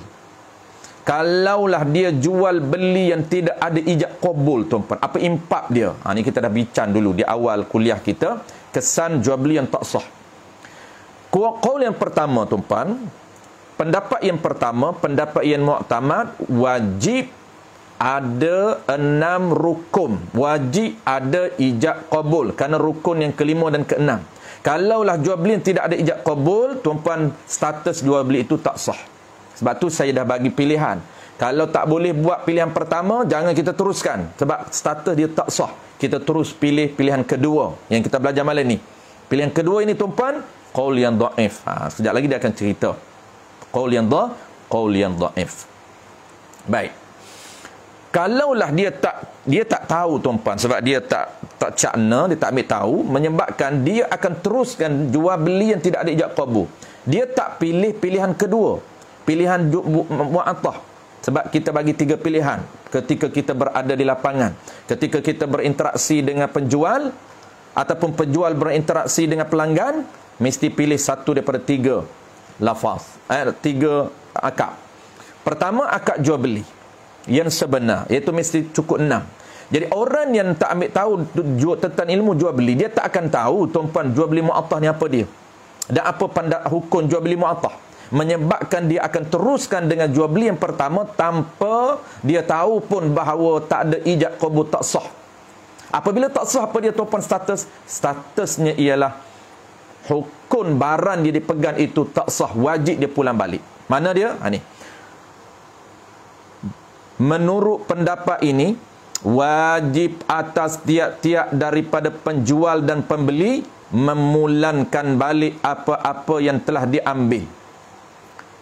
Kalaulah dia jual beli yang tidak ada ijab qabul tuan-tuan, apa impak dia? Ni kita dah bincang dulu di awal kuliah kita, kesan jual beli yang tak sah. Qaul yang pertama tuan-tuan, pendapat yang pertama, pendapat yang mu'tamad, wajib ada 6 rukun. Wajib ada ijab qabul. Kerana rukun yang kelima dan keenam. Kalaulah jual beli yang tidak ada ijab qabul, tuan-puan, status jual beli itu tak sah. Sebab tu saya dah bagi pilihan. Kalau tak boleh buat pilihan pertama, jangan kita teruskan. Sebab status dia tak sah. Kita terus pilih pilihan kedua yang kita belajar malam ni. Pilihan kedua ini tuan-puan, qaul yang dhaif. Sekejap lagi dia akan cerita. Qaul yang dhaif. Baik. Kalaulah dia tak tahu tuan-puan, sebab dia tak cakna, dia tak ambil tahu, menyebabkan dia akan teruskan jual beli yang tidak ada ijab qabul. Dia tak pilih pilihan kedua, pilihan mu'attah. Sebab kita bagi 3 pilihan ketika kita berada di lapangan. Ketika kita berinteraksi dengan penjual ataupun penjual berinteraksi dengan pelanggan, mesti pilih satu daripada 3 lafaz, 3 akad. Pertama, akad jual beli yang sebenar, iaitu mesti cukup 6. Jadi orang yang tak ambil tahu tentang ilmu jual beli, dia tak akan tahu tuan-puan jual beli mu'attah ni apa dia dan apa hukum jual beli mu'attah, menyebabkan dia akan teruskan dengan jual beli yang pertama tanpa dia tahu pun bahawa tak ada ijab qabul, tak sah. Apabila tak sah, apa dia tuan-puan statusnya ialah hukum barang dia dipegang itu tak sah, wajib dia pulang balik. Mana dia? Ni. Menurut pendapat ini, wajib atas tiap-tiap daripada penjual dan pembeli memulankan balik apa-apa yang telah diambil.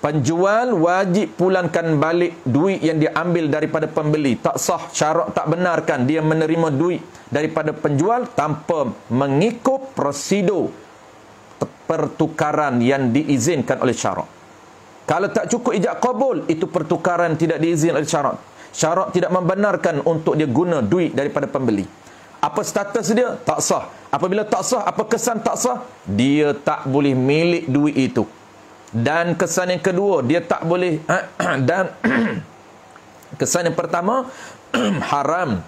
Penjual wajib pulangkan balik duit yang diambil daripada pembeli. Tak sah, syarak tak benarkan dia menerima duit daripada penjual tanpa mengikut prosedur pertukaran yang diizinkan oleh syarak. Kalau tak cukup ijab qabul, itu pertukaran tidak diizinkan oleh syarak. Syarak tidak membenarkan untuk dia guna duit daripada pembeli. Apa status dia? Tak sah. Apabila tak sah, apa kesan tak sah? Dia tak boleh milik duit itu. Dan kesan yang kedua, dia tak boleh dan kesan yang pertama haram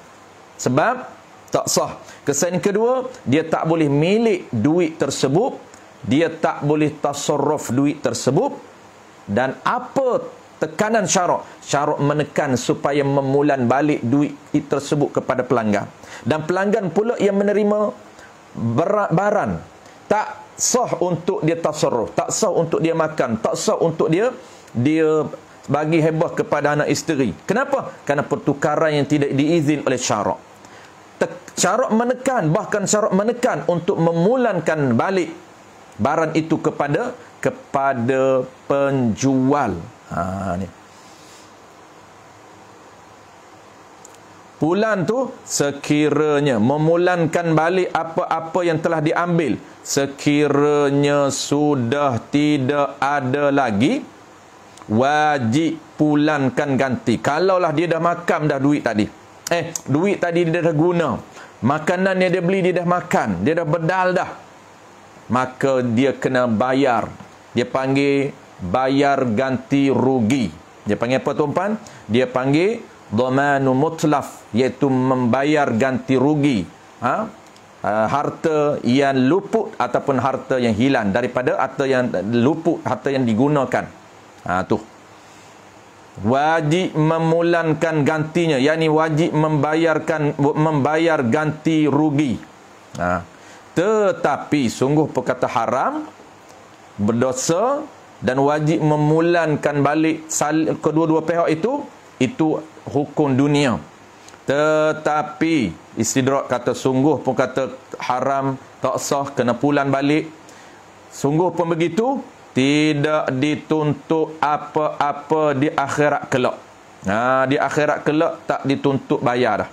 sebab tak sah. Kesan yang kedua, dia tak boleh milik duit tersebut, dia tak boleh tasarruf duit tersebut. Dan apa tekanan syarak? Syarak menekan supaya memulan balik duit tersebut kepada pelanggan. Dan pelanggan pula yang menerima barang, tak sah untuk dia tasarruf, tak sah untuk dia makan, tak sah untuk dia bagi hebah kepada anak isteri. Kenapa? Kerana pertukaran yang tidak diizin oleh syarak. Syarak menekan, bahkan syarak menekan untuk memulankan balik barang itu kepada penjual. Ni. Pulan tu sekiranya memulankan balik apa-apa yang telah diambil, sekiranya sudah tidak ada lagi, wajib pulankan ganti. Kalaulah dia dah makam dah duit tadi, duit tadi dia dah guna, makanan yang dia beli dia dah makan, dia dah bedal dah, maka dia kena bayar. Dia panggil bayar ganti rugi. Dia panggil apa tuan-puan? Dia panggil dhamanu mutlaf, iaitu membayar ganti rugi harta yang luput ataupun harta yang hilang daripada harta yang luput, harta yang digunakan. Tu wajib memulankan gantinya, yakni wajib membayar ganti rugi. Tetapi sungguh perkata haram, berdosa, dan wajib memulankan balik kedua-dua pihak itu hukum dunia. Tetapi istidrak kata sungguh pun kata haram, tak sah, kena pulan balik. Sungguh pun begitu, tidak dituntut apa-apa di akhirat kelak. Di akhirat kelak tak dituntut bayar dah.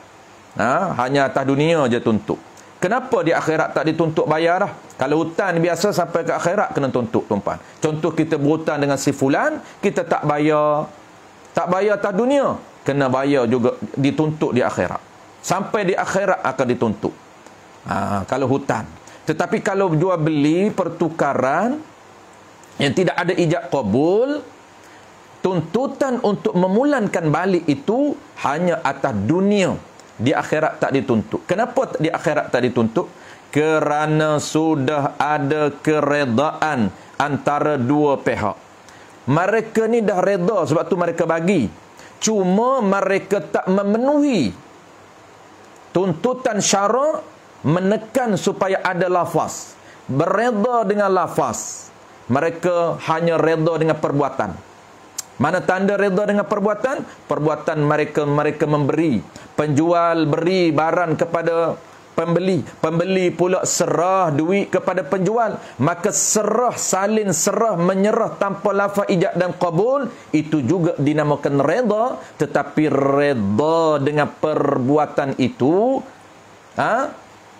Hanya atas dunia je tuntut. Kenapa di akhirat tak dituntut bayar dah? Kalau hutang biasa sampai ke akhirat kena tuntut tuan-puan. Contoh kita berhutang dengan si fulan, kita tak bayar atas dunia, kena bayar juga, dituntut di akhirat. Sampai di akhirat akan dituntut. Kalau hutang. Tetapi kalau jual beli pertukaran yang tidak ada ijab qabul, tuntutan untuk memulankan balik itu hanya atas dunia. Di akhirat tak dituntut. Kenapa di akhirat tak dituntut? Kerana sudah ada keredaan antara dua pihak. Mereka ni dah reda, sebab tu mereka bagi. Cuma mereka tak memenuhi tuntutan syarak, menekan supaya ada lafaz. Bereda dengan lafaz. Mereka hanya reda dengan perbuatan. Mana tanda reda dengan perbuatan? Perbuatan mereka memberi. Penjual beri barang kepada pembeli pula serah duit kepada penjual, maka salin serah menyerah tanpa lafaz ijab dan qabul, itu juga dinamakan redha. Tetapi redha dengan perbuatan itu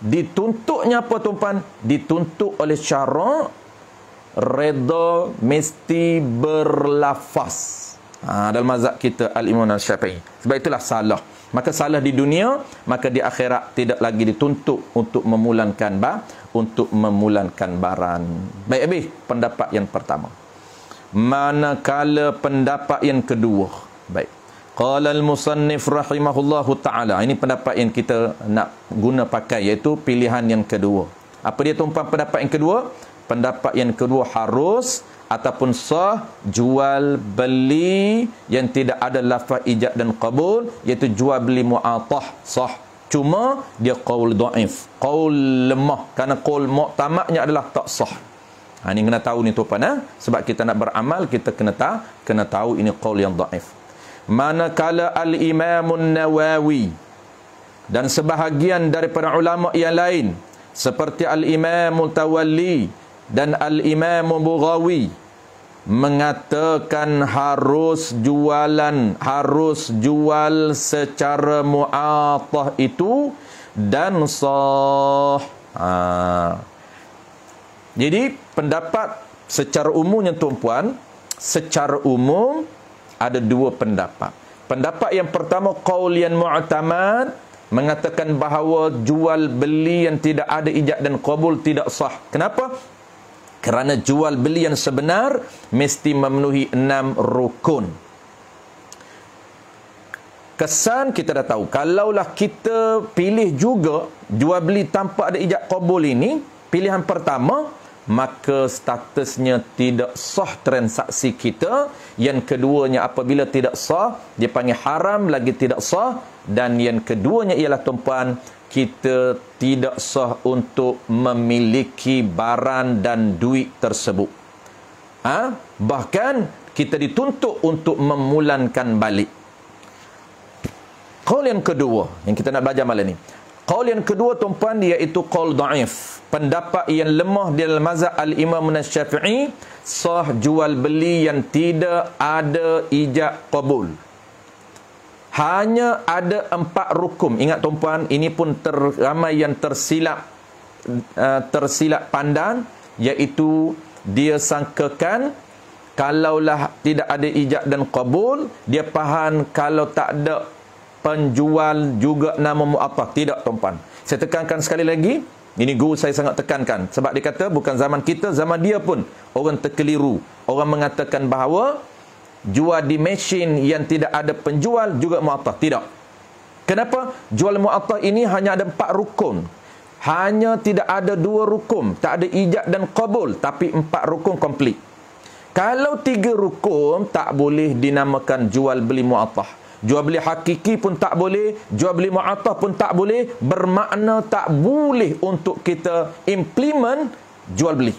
dituntutnya apa tuan-tuan? Dituntut oleh syarak. Redha mesti berlafaz. Dalam mazhab kita Al-Imam Syafi'i. Sebab itulah salah. Maka salah di dunia, maka di akhirat tidak lagi dituntut untuk memulangkan barang. Baik, habis pendapat yang pertama. Manakala pendapat yang kedua. Baik. Qala al-musannif rahimahullahu ta'ala. Ini pendapat yang kita nak guna pakai, iaitu pilihan yang kedua. Apa dia tuan-tuan pendapat yang kedua? Pendapat yang kedua harus ataupun sah jual beli yang tidak ada lafaz ijab dan qabul, iaitu jual beli mu'atah, sah. Cuma dia qaul dhaif, qaul lemah, kerana qaul mu'tamadnya adalah tak sah. Ini kena tahu ni tuan-tuan, sebab kita nak beramal kita kena tahu ini qaul yang dhaif. Manakala al-Imam Nawawi dan sebahagian daripada ulama yang lain seperti al-Imam Tawalli dan al-Imam Bughawi mengatakan harus jual secara mu'atah itu dan sah. Jadi pendapat secara umumnya tuan-puan, secara umum ada dua pendapat. Pendapat yang pertama, qaul yang mu'tamad, mengatakan bahawa jual beli yang tidak ada ijab dan qabul tidak sah. Kenapa? Kerana jual beli yang sebenar mesti memenuhi 6 rukun. Kesan kita dah tahu, kalaulah kita pilih juga jual beli tanpa ada ijab qabul ini, pilihan pertama, maka statusnya tidak sah transaksi kita. Yang keduanya, apabila tidak sah, dia panggil haram, lagi tidak sah. Dan yang keduanya ialah tuan-puan, kita tidak sah untuk memiliki barang dan duit tersebut. Bahkan kita dituntut untuk memulankan balik. Qaul yang kedua yang kita nak belajar malam ni, qaul yang kedua tuan-puan, iaitu qaul dhaif, pendapat yang lemah di dalam mazhab al-Imam Syafi'i, sah jual beli yang tidak ada ijab qabul. Hanya ada 4 rukun. Ingat tuan-puan, ini pun ramai yang tersilap pandang, iaitu dia sangkakan kalaulah tidak ada ijab dan qabul, dia faham kalau tak ada penjual juga nama mu'atah. Tidak tuan-puan. Saya tekankan sekali lagi, ini guru saya sangat tekankan, sebab dia kata bukan zaman kita, zaman dia pun orang terkeliru. Orang mengatakan bahawa jual di mesin yang tidak ada penjual juga mu'atah. Tidak. Kenapa? Jual mu'atah ini hanya ada 4 rukun. Hanya tidak ada 2 rukun. Tak ada ijab dan qabul. Tapi 4 rukun komplit. Kalau 3 rukun, tak boleh dinamakan jual beli mu'atah. Jual beli hakiki pun tak boleh. Jual beli mu'atah pun tak boleh. Bermakna tak boleh untuk kita implement jual beli.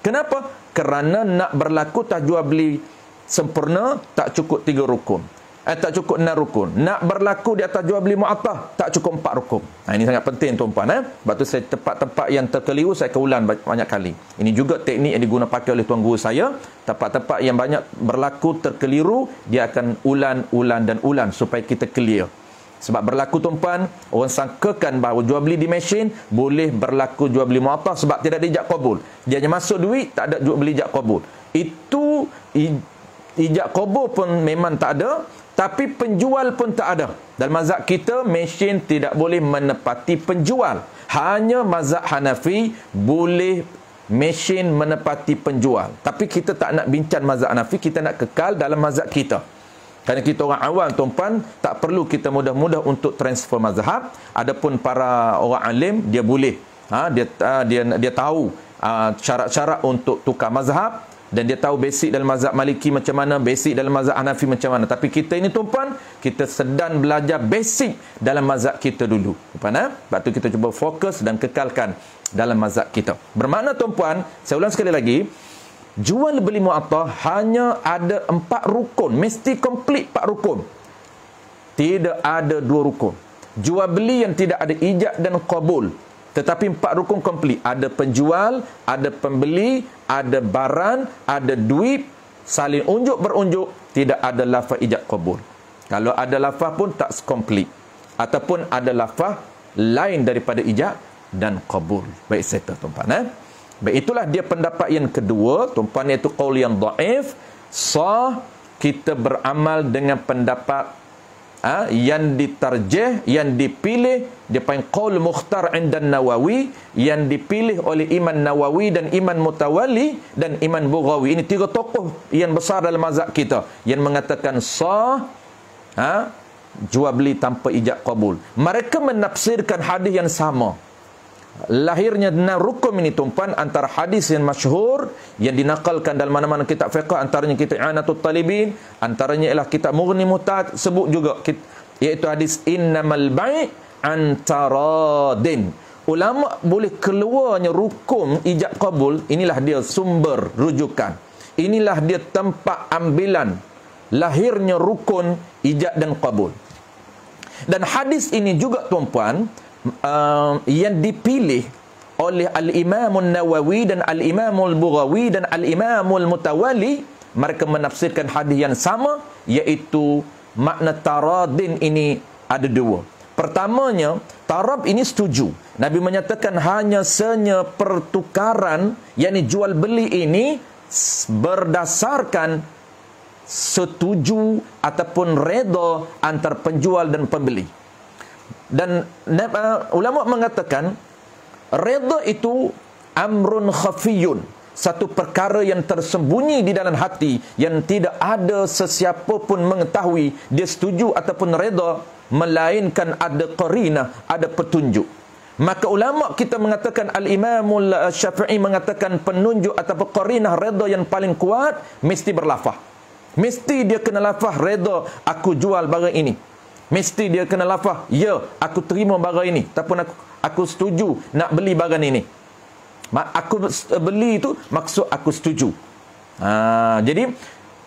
Kenapa? Kerana nak berlaku tak jual beli sempurna, tak cukup 3 rukun. Tak cukup 6 rukun. Nak berlaku di atas jual beli mu'atah, tak cukup 4 rukun. Ini sangat penting tuan-tuan. Sebab tu saya tempat-tempat yang terkeliru saya keulang banyak kali. Ini juga teknik yang diguna pakai oleh tuan guru saya. Tempat-tempat yang banyak berlaku terkeliru, dia akan ulan supaya kita clear. Sebab berlaku tuan-tuan, orang sangkakan bahawa jual beli di mesin boleh berlaku jual beli mu'atah sebab tidak ada ijab qabul. Dia hanya masuk duit, tak ada jual beli ijab qabul. Itu ijab qabul pun memang tak ada, tapi penjual pun tak ada. Dalam mazhab kita, mesin tidak boleh menepati penjual. Hanya mazhab Hanafi boleh mesin menepati penjual. Tapi kita tak nak bincang mazhab Hanafi, kita nak kekal dalam mazhab kita. Kerana kita orang awam tuan-puan, tak perlu kita mudah-mudah untuk transfer mazhab. Adapun para orang alim, dia boleh. Dia tahu syarat-syarat untuk tukar mazhab. Dan dia tahu basic dalam mazhab Maliki macam mana, basic dalam mazhab Hanafi macam mana. Tapi kita ini tuan-puan, kita sedang belajar basic dalam mazhab kita dulu. Tuan-puan, sebab tu kita cuba fokus dan kekalkan dalam mazhab kita. Bermakna tuan-puan, saya ulang sekali lagi, jual beli mu'atah hanya ada 4 rukun. Mesti komplit 4 rukun. Tidak ada 2 rukun. jual beli yang tidak ada ijab dan qabul. Tetapi 4 rukun komplit. Ada penjual, ada pembeli, ada barang, ada duit, saling unjuk berunjuk, tidak ada lafaz ijab qabul. Kalau ada lafaz pun tak komplit. Ataupun ada lafaz lain daripada ijab dan qabul. Baik, settle tuan-puan. Baik, itulah dia pendapat yang kedua, tuan-puan, iaitu qaul yang dhaif. Sah kita beramal dengan pendapat yang ditarjih, yang dipilih, dia panggil qaul mukhtar inda Nawawi, yang dipilih oleh Imam Nawawi dan Imam Mutawalli dan Imam Bughawi. Ini 3 tokoh yang besar dalam mazhab kita yang mengatakan sah jual beli tanpa ijab qabul. Mereka menafsirkan hadis yang sama. Lahirnya rukun ini, tuan-puan, antara hadis yang masyhur yang dinakalkan dalam mana-mana kitab fiqh, antaranya kitab I'anatul Talibin, antaranya ialah kitab Mughni Muhtaj, sebut juga iaitu hadis innamal bai' antaradin. Ulama boleh keluarnya rukun ijab qabul, inilah dia sumber rujukan, inilah dia tempat ambilan lahirnya rukun ijab dan qabul. Dan hadis ini juga, tuan-puan, yang dipilih oleh Al-Imam Nawawi dan Al-Imam Bughawi dan Al-Imam Mutawalli. Mereka menafsirkan hadis yang sama, iaitu makna taradin ini ada 2. Pertamanya, tarab ini setuju. Nabi menyatakan hanya senya pertukaran, yakni jual beli ini berdasarkan setuju ataupun redha antara penjual dan pembeli. Dan ulama mengatakan redha itu amrun khafiyun, satu perkara yang tersembunyi di dalam hati, yang tidak ada sesiapa pun mengetahui dia setuju ataupun redha, melainkan ada qarinah, ada petunjuk. Maka ulama kita mengatakan, Al-Imam Syafi'i mengatakan penunjuk ataupun qarinah redha yang paling kuat mesti berlafaz. Mesti dia kena lafaz redha, aku jual barang ini. Mesti dia kena lafaz, ya, aku terima barang ini, ataupun aku setuju nak beli barang ini. Aku beli itu maksud aku setuju. Jadi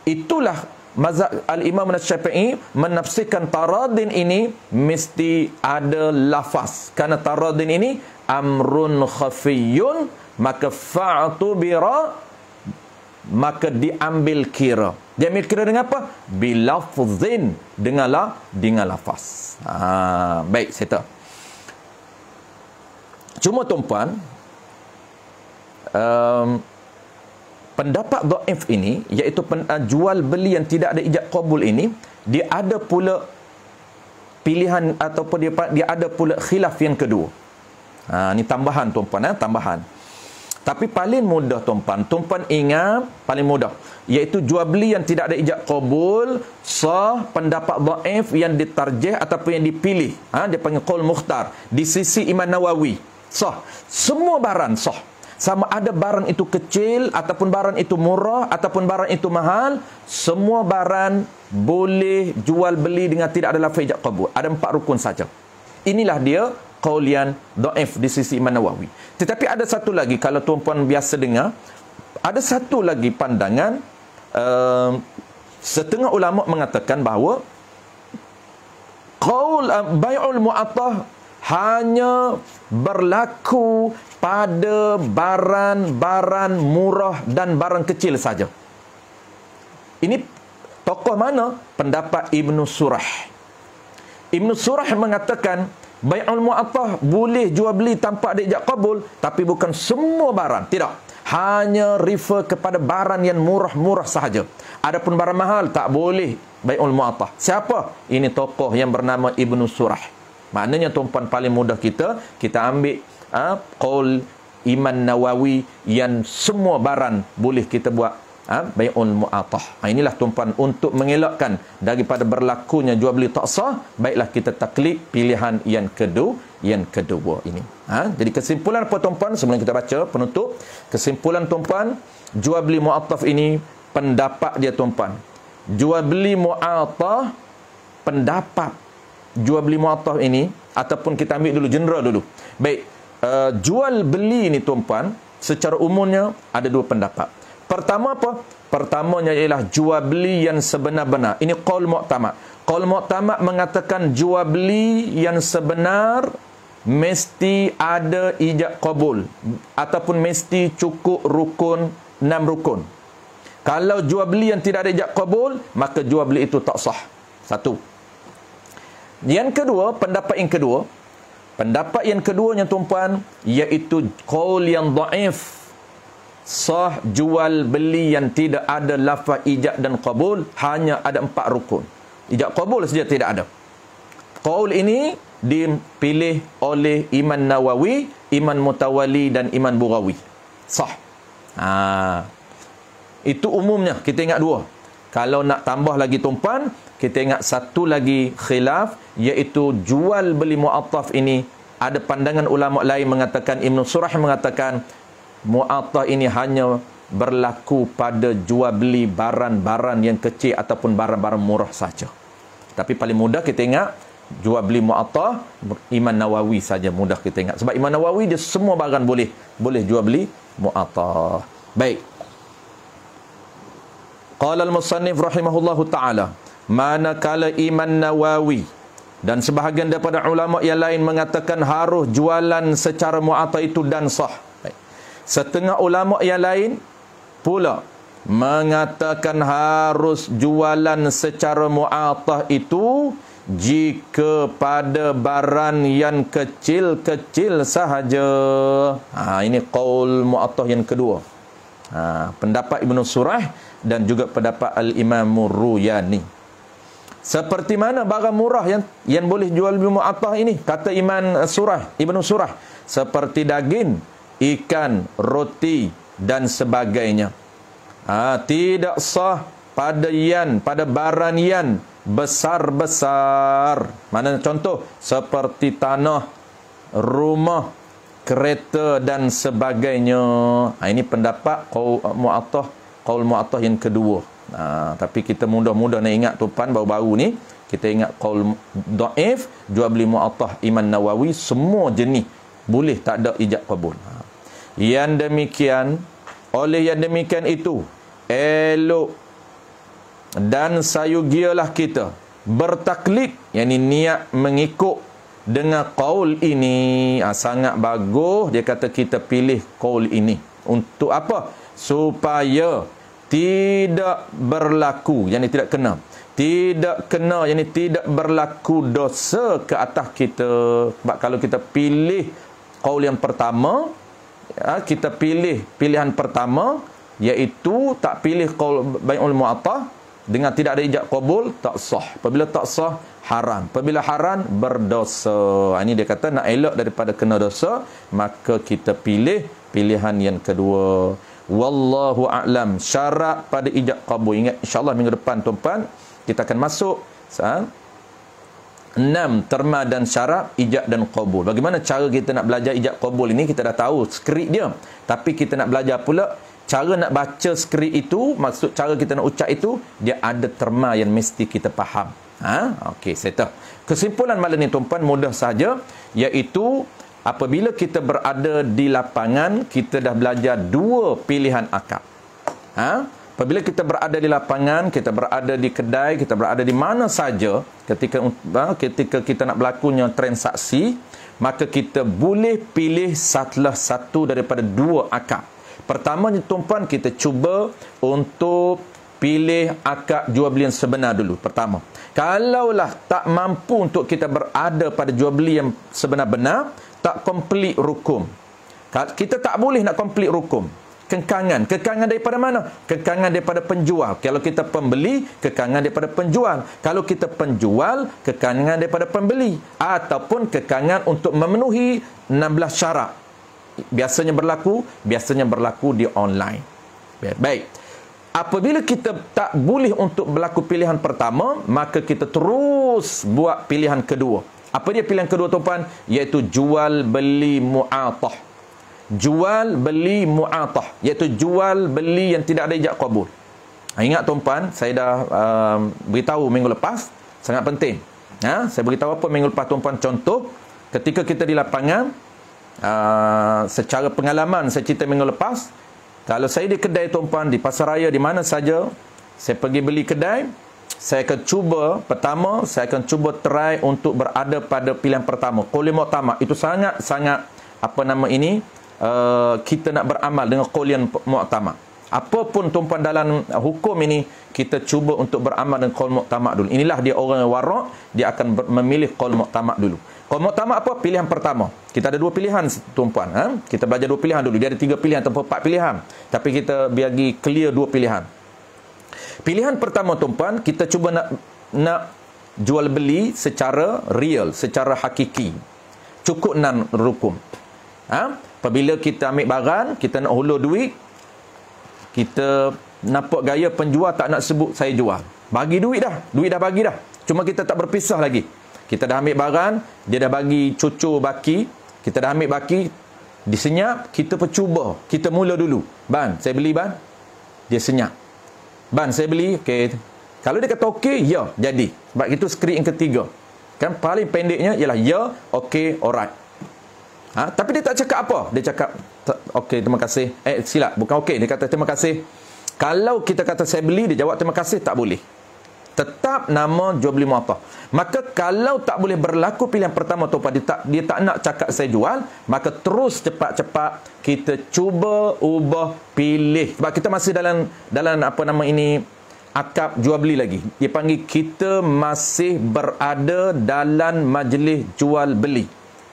itulah mazhab Al-Imam Syafi'i menafsirkan taradin ini mesti ada lafaz. Kerana taradin ini amrun khafiyun, maka fa'tubira, maka diambil kira. Diambil kira dengan apa? Bilafzin, dengan lafaz. Baik, saya tahu. Cuma, tuan-puan, pendapat dhaif ini, iaitu jual beli yang tidak ada ijab qabul ini, dia ada pula pilihan ataupun dia ada pula khilaf yang kedua. Ini tambahan, tuan-puan, tambahan. Tapi paling mudah, tuan-puan ingat, paling mudah, iaitu jual beli yang tidak ada ijab qabul, sah, pendapat dhaif yang ditarjih ataupun yang dipilih, dia panggil qaul mukhtar di sisi Imam Nawawi, sah. Semua barang sah, sama ada barang itu kecil ataupun barang itu murah ataupun barang itu mahal, semua barang boleh jual beli dengan tidak ada lafaz ijab qabul. Ada 4 rukun saja. Inilah dia qaul yang dhaif di sisi Imam Nawawi. Tetapi ada satu lagi, kalau tuan-puan biasa dengar, ada satu lagi pandangan, setengah ulama mengatakan bahawa qaul bai'ul mu'attah hanya berlaku pada barang-barang murah dan barang kecil saja. Ini tokoh mana? Pendapat Ibnu Surah. Ibnu Surah mengatakan bai'ul mu'attah boleh jual beli tanpa ada ijab qabul, tapi bukan semua barang. Tidak. Hanya refer kepada barang yang murah-murah sahaja. Adapun barang mahal tak boleh bai'ul mu'attah. Siapa? Ini tokoh yang bernama Ibnu Surah. Maknanya, tuan-puan, paling mudah kita ambil qaul Imam Nawawi yang semua barang boleh kita buat bai'ul mu'attah. Inilah, tuan-puan, untuk mengelakkan daripada berlakunya jual beli tak sah, baiklah kita taklid pilihan yang kedua ini. Jadi kesimpulan apa, tuan-puan, sebelum kita baca penutup, kesimpulan, tuan-puan, jual beli mu'attaf ini pendapat dia, tuan-puan. Jual beli mu'attah, pendapat jual beli mu'attaf ini, ataupun kita ambil dulu general dulu. Baik, jual beli ini, tuan-puan, secara umumnya ada 2 pendapat. Pertama apa? Pertamanya ialah jual beli yang sebenar-benar. Ini qaul mu'tamad. Qaul mu'tamad mengatakan jual beli yang sebenar mesti ada ijab qabul ataupun mesti cukup rukun 6 rukun. Kalau jual beli yang tidak ada ijab qabul, maka jual beli itu tak sah. Satu. Yang kedua, pendapat yang keduanya tuan-puan, iaitu qaul yang dhaif. Sah jual beli yang tidak ada lafaz ijab dan qabul, hanya ada 4 rukun. Ijab qabul saja tidak ada. Qaul ini dipilih oleh Imam Nawawi, Imam Mutawalli dan Imam Bughawi. Sah. Itu umumnya. Kita ingat 2. Kalau nak tambah lagi tuan-puan, kita ingat satu lagi khilaf, iaitu jual beli mu'attaf ini. Ada pandangan ulama lain mengatakan, Ibn Surah mengatakan mu'attaf ini hanya berlaku pada jual beli barang-barang yang kecil ataupun barang-barang murah saja. Tapi paling mudah kita ingat jual beli mu'attaf, Imam Nawawi saja mudah kita ingat. Sebab Imam Nawawi dia semua barang boleh jual beli mu'attaf. Baik. Qala al-musannif rahimahullahu ta'ala, manakala Imam Nawawi dan sebahagian daripada ulama yang lain mengatakan harus jualan secara mu'attaf itu dan sah. Setengah ulama yang lain pula mengatakan harus jualan secara mu'attaf itu jika pada barang yang kecil-kecil sahaja. Ini qaul mu'attaf yang kedua. Pendapat Ibn Surah dan juga pendapat Al-Imam Ruyani. Seperti mana barang murah yang boleh jual mu'attaf ini? Kata Ibn Surah, seperti daging, ikan, roti dan sebagainya. Tidak sah pada barang yang besar-besar. Mana contoh? Seperti tanah, rumah, kereta dan sebagainya. Ini pendapat qaul mu'attaf yang kedua. Tapi kita mudah-mudah nak ingat tuan baru-baru ni, kita ingat qaul dhaif, jual beli mu'attaf Imam Nawawi semua jenis boleh, tak ada ijab qabul. Oleh yang demikian itu, elok dan sayugialah kita bertaklid, yakni niat mengikut dengan qaul ini. Sangat bagus dia kata kita pilih qaul ini. Untuk apa? Supaya tidak berlaku, yakni tidak kena, yakni tidak berlaku dosa ke atas kita. Sebab kalau kita pilih qaul yang pertama, kita pilih pilihan pertama, iaitu tak pilih qaul bai'ul mu'attaf dengan tidak ada ijab qabul, tak sah. Apabila tak sah, haram. Apabila haram, berdosa. Ini dia kata nak elak daripada kena dosa, maka kita pilih pilihan yang kedua. Wallahu a'lam. Syarat pada ijab qabul. Ingat, insyaAllah minggu depan tuan-tuan kita akan masuk 6 terma dan syarat ijab dan qabul. Bagaimana cara kita nak belajar ijab qabul ini? Kita dah tahu skrip dia, tapi kita nak belajar pula cara nak baca skrip itu. Maksud cara kita nak ucap itu, dia ada terma yang mesti kita faham. Okey, settle. Kesimpulan malam ni tuan-tuan mudah saja, iaitu apabila kita berada di lapangan, kita dah belajar 2 pilihan akad. Apabila kita berada di lapangan, kita berada di kedai, kita berada di mana saja, ketika kita nak berlakunya transaksi, maka kita boleh pilih salah satu daripada 2 akad. Pertamanya tuan-puan, kita cuba untuk pilih akad jual beli yang sebenar dulu. Pertama, kalaulah tak mampu untuk kita berada pada jual beli yang sebenar-benar, tak komplit rukun, kita tak boleh nak komplit rukun. Kekangan daripada mana? Kekangan daripada penjual. Kalau kita pembeli, kekangan daripada penjual. Kalau kita penjual, kekangan daripada pembeli. Ataupun kekangan untuk memenuhi 16 syarat. Biasanya berlaku di online. Baik. Apabila kita tak boleh untuk berlaku pilihan pertama, maka kita terus buat pilihan kedua. Apa dia pilihan kedua tuan-tuan? Iaitu jual beli mu'attaf. Jual beli mu'attaf, iaitu jual beli yang tidak ada ijab qabul. Ingat tuan-tuan, saya dah beritahu minggu lepas, sangat penting. Saya beritahu apa minggu lepas tuan-tuan? Contoh, ketika kita di lapangan, secara pengalaman saya cerita minggu lepas, kalau saya di kedai tuan-tuan, di pasar raya, di mana saja, saya pergi beli kedai, saya akan cuba, pertama, saya akan cuba try untuk berada pada pilihan pertama. Qaul mu'tamad itu sangat-sangat, kita nak beramal dengan qaul mu'tamad. Apapun tuan-puan dalam hukum ini, kita cuba untuk beramal dengan qaul mu'tamad dulu. Inilah dia orang yang warak, dia akan memilih qaul mu'tamad dulu. Qaul mu'tamad apa? Pilihan pertama. Kita ada 2 pilihan tuan-puan. Kita belajar 2 pilihan dulu. Dia ada 3 pilihan atau 4 pilihan. Tapi kita bagi clear 2 pilihan. Pilihan pertama tuan-puan, kita cuba nak jual beli secara real, secara hakiki. Cukup 6 rukun. Apabila kita ambil barang, kita nak hulur duit, kita nampak gaya penjual tak nak sebut saya jual. Bagi duit dah bagi dah. Cuma kita tak berpisah lagi. Kita dah ambil barang, dia dah bagi cucur baki, kita dah ambil baki, disenyap, kita percuba. Kita mula dulu. Ban, saya beli ban. Dia senyap. Ban, saya beli, okey. Kalau dia kata okey, ya, jadi. Sebab itu skrip yang ketiga. Kan paling pendeknya ialah ya, okey, alright. Tapi dia tak cakap apa. Dia cakap, okey, terima kasih. Silap, bukan okey. Dia kata terima kasih. Kalau kita kata saya beli, dia jawab terima kasih, tak boleh. Tetap nama jual beli mu'attah. Maka kalau tak boleh berlaku pilihan pertama tu, dia tak nak cakap saya jual, maka terus cepat-cepat kita cuba ubah pilih. Sebab kita masih dalam akad jual beli lagi. Dia panggil kita masih berada dalam majlis jual beli.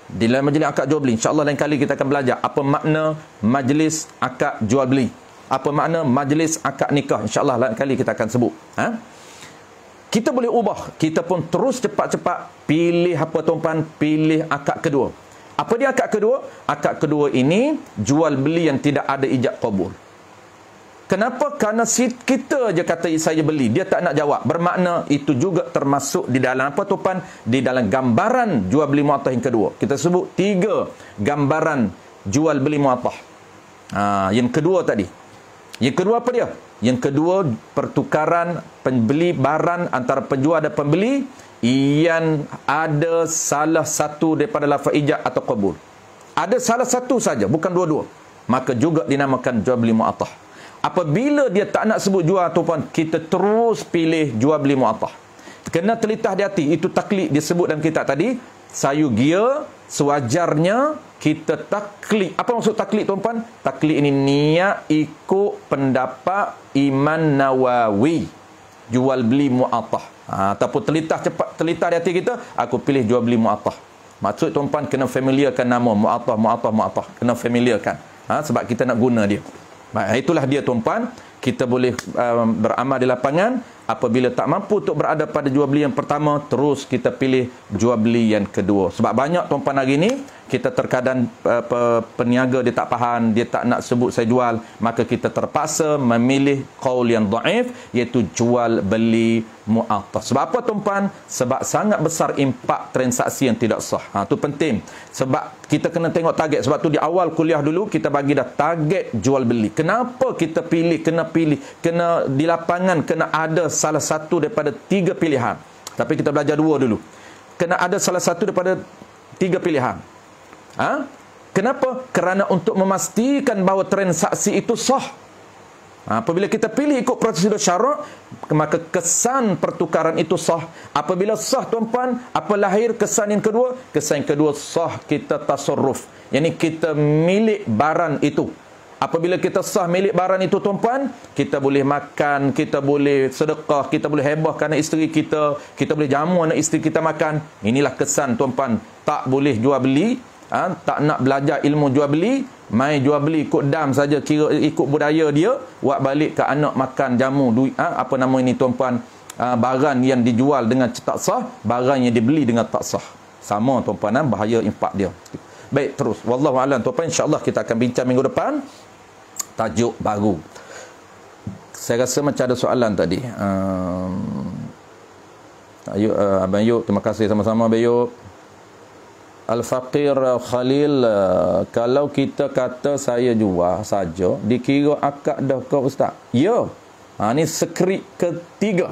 Di dalam majlis akad jual beli, insya-Allah lain kali kita akan belajar apa makna majlis akad jual beli. Apa makna majlis akad nikah. InsyaAllah lain kali kita akan sebut. Kita boleh ubah. Kita pun terus cepat-cepat pilih apa tuan-puan? Pilih akad kedua. Apa dia akad kedua? Akad kedua ini jual beli yang tidak ada ijab qabul. Kenapa? Kerana kita je kata saya beli. Dia tak nak jawab. Bermakna itu juga termasuk di dalam apa tuan-puan? Di dalam gambaran jual beli mu'attah yang kedua. Kita sebut 3 gambaran jual beli mu'attah. Yang kedua tadi. Yang kedua apa dia? Yang kedua, pertukaran pembeli barang antara penjual dan pembeli yang ada salah satu daripada lafaz ijab atau qabul. Ada salah satu saja, bukan dua-dua. Maka juga dinamakan jual beli mu'attah. Apabila dia tak nak sebut jual tuan, kita terus pilih jual beli mu'attah. Kena telitah di hati. Itu taklid disebut dalam kitab tadi. Sayu gia, sewajarnya kita taklid. Apa maksud taklid tuan-puan? Taklid ini niat ikut pendapat Imam Nawawi. Jual beli mu'attah. Ataupun telitah di hati kita, aku pilih jual beli mu'attah. Maksud tuan-puan kena familiarkan nama mu'attah. Kena familiarkan. Sebab kita nak guna dia. Itulah dia tuan-puan. Kita boleh beramal di lapangan. Apabila tak mampu untuk berada pada jual beli yang pertama, terus kita pilih jual beli yang kedua. Sebab banyak tuan-puan hari ini, kita terkadang peniaga dia tak faham, dia tak nak sebut saya jual, maka kita terpaksa memilih qaul yang dhaif, iaitu jual beli mu'attah. Sebab apa tuan-puan? Sebab sangat besar impak transaksi yang tidak sah. Itu penting. Sebab kita kena tengok target. Sebab tu di awal kuliah dulu kita bagi dah target jual beli. Kenapa kita pilih? Kena di lapangan kena ada salah satu daripada 3 pilihan. Tapi kita belajar 2 dulu. Kena ada salah satu daripada 3 pilihan. Kenapa? Kerana untuk memastikan bahawa transaksi itu sah. Apabila kita pilih ikut prosedur syarak, maka kesan pertukaran itu sah. Apabila sah tuan-puan, apa lahir kesan yang kedua? Kesan yang kedua sah kita tasarruf. Yani kita milik barang itu. Apabila kita sah milik barang itu tuan-puan, kita boleh makan, kita boleh sedekah, kita boleh hebahkan anak isteri kita, kita boleh jamu anak isteri kita makan. Inilah kesan tuan-puan. Tak boleh jual beli, tak nak belajar ilmu jual beli, main jual beli ikut dam saja, kira ikut budaya dia, buat balik ke anak makan jamu duit, apa nama ini tuan-puan, barang yang dijual dengan tak sah, barang yang dibeli dengan tak sah. Sama tuan-puan, bahaya impak dia. Baik, terus. Wallahu a'lam tuan-puan, insya-Allah kita akan bincang minggu depan tajuk baru. Saya rasa macam ada soalan tadi. Abang Yuk, terima kasih sama-sama Abang Yuk. Al-Faqir Khalil, kalau kita kata saya jual saja, dikira akad dah ke Ustaz? Ya. Ni skrip ketiga.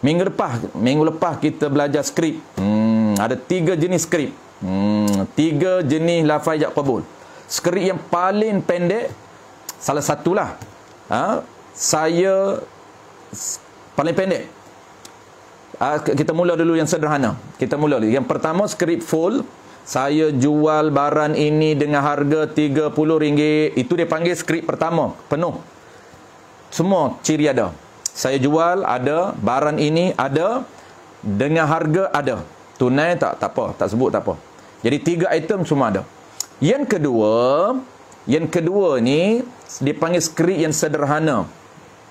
Minggu lepas kita belajar skrip. Ada 3 jenis skrip. 3 jenis lafaz ijab qabul. Skrip yang paling pendek, salah satulah. Saya Paling pendek. Kita mula dulu yang sederhana. Kita mula dulu. Yang pertama, skrip full. Saya jual barang ini dengan harga RM30. Itu dia panggil skrip pertama. Penuh. Semua ciri ada. Saya jual, ada. Barang ini ada. Dengan harga ada. Tunai tak? Tak apa. Tak sebut tak apa. Jadi 3 item semua ada. Yang kedua ni dia panggil skrip yang sederhana.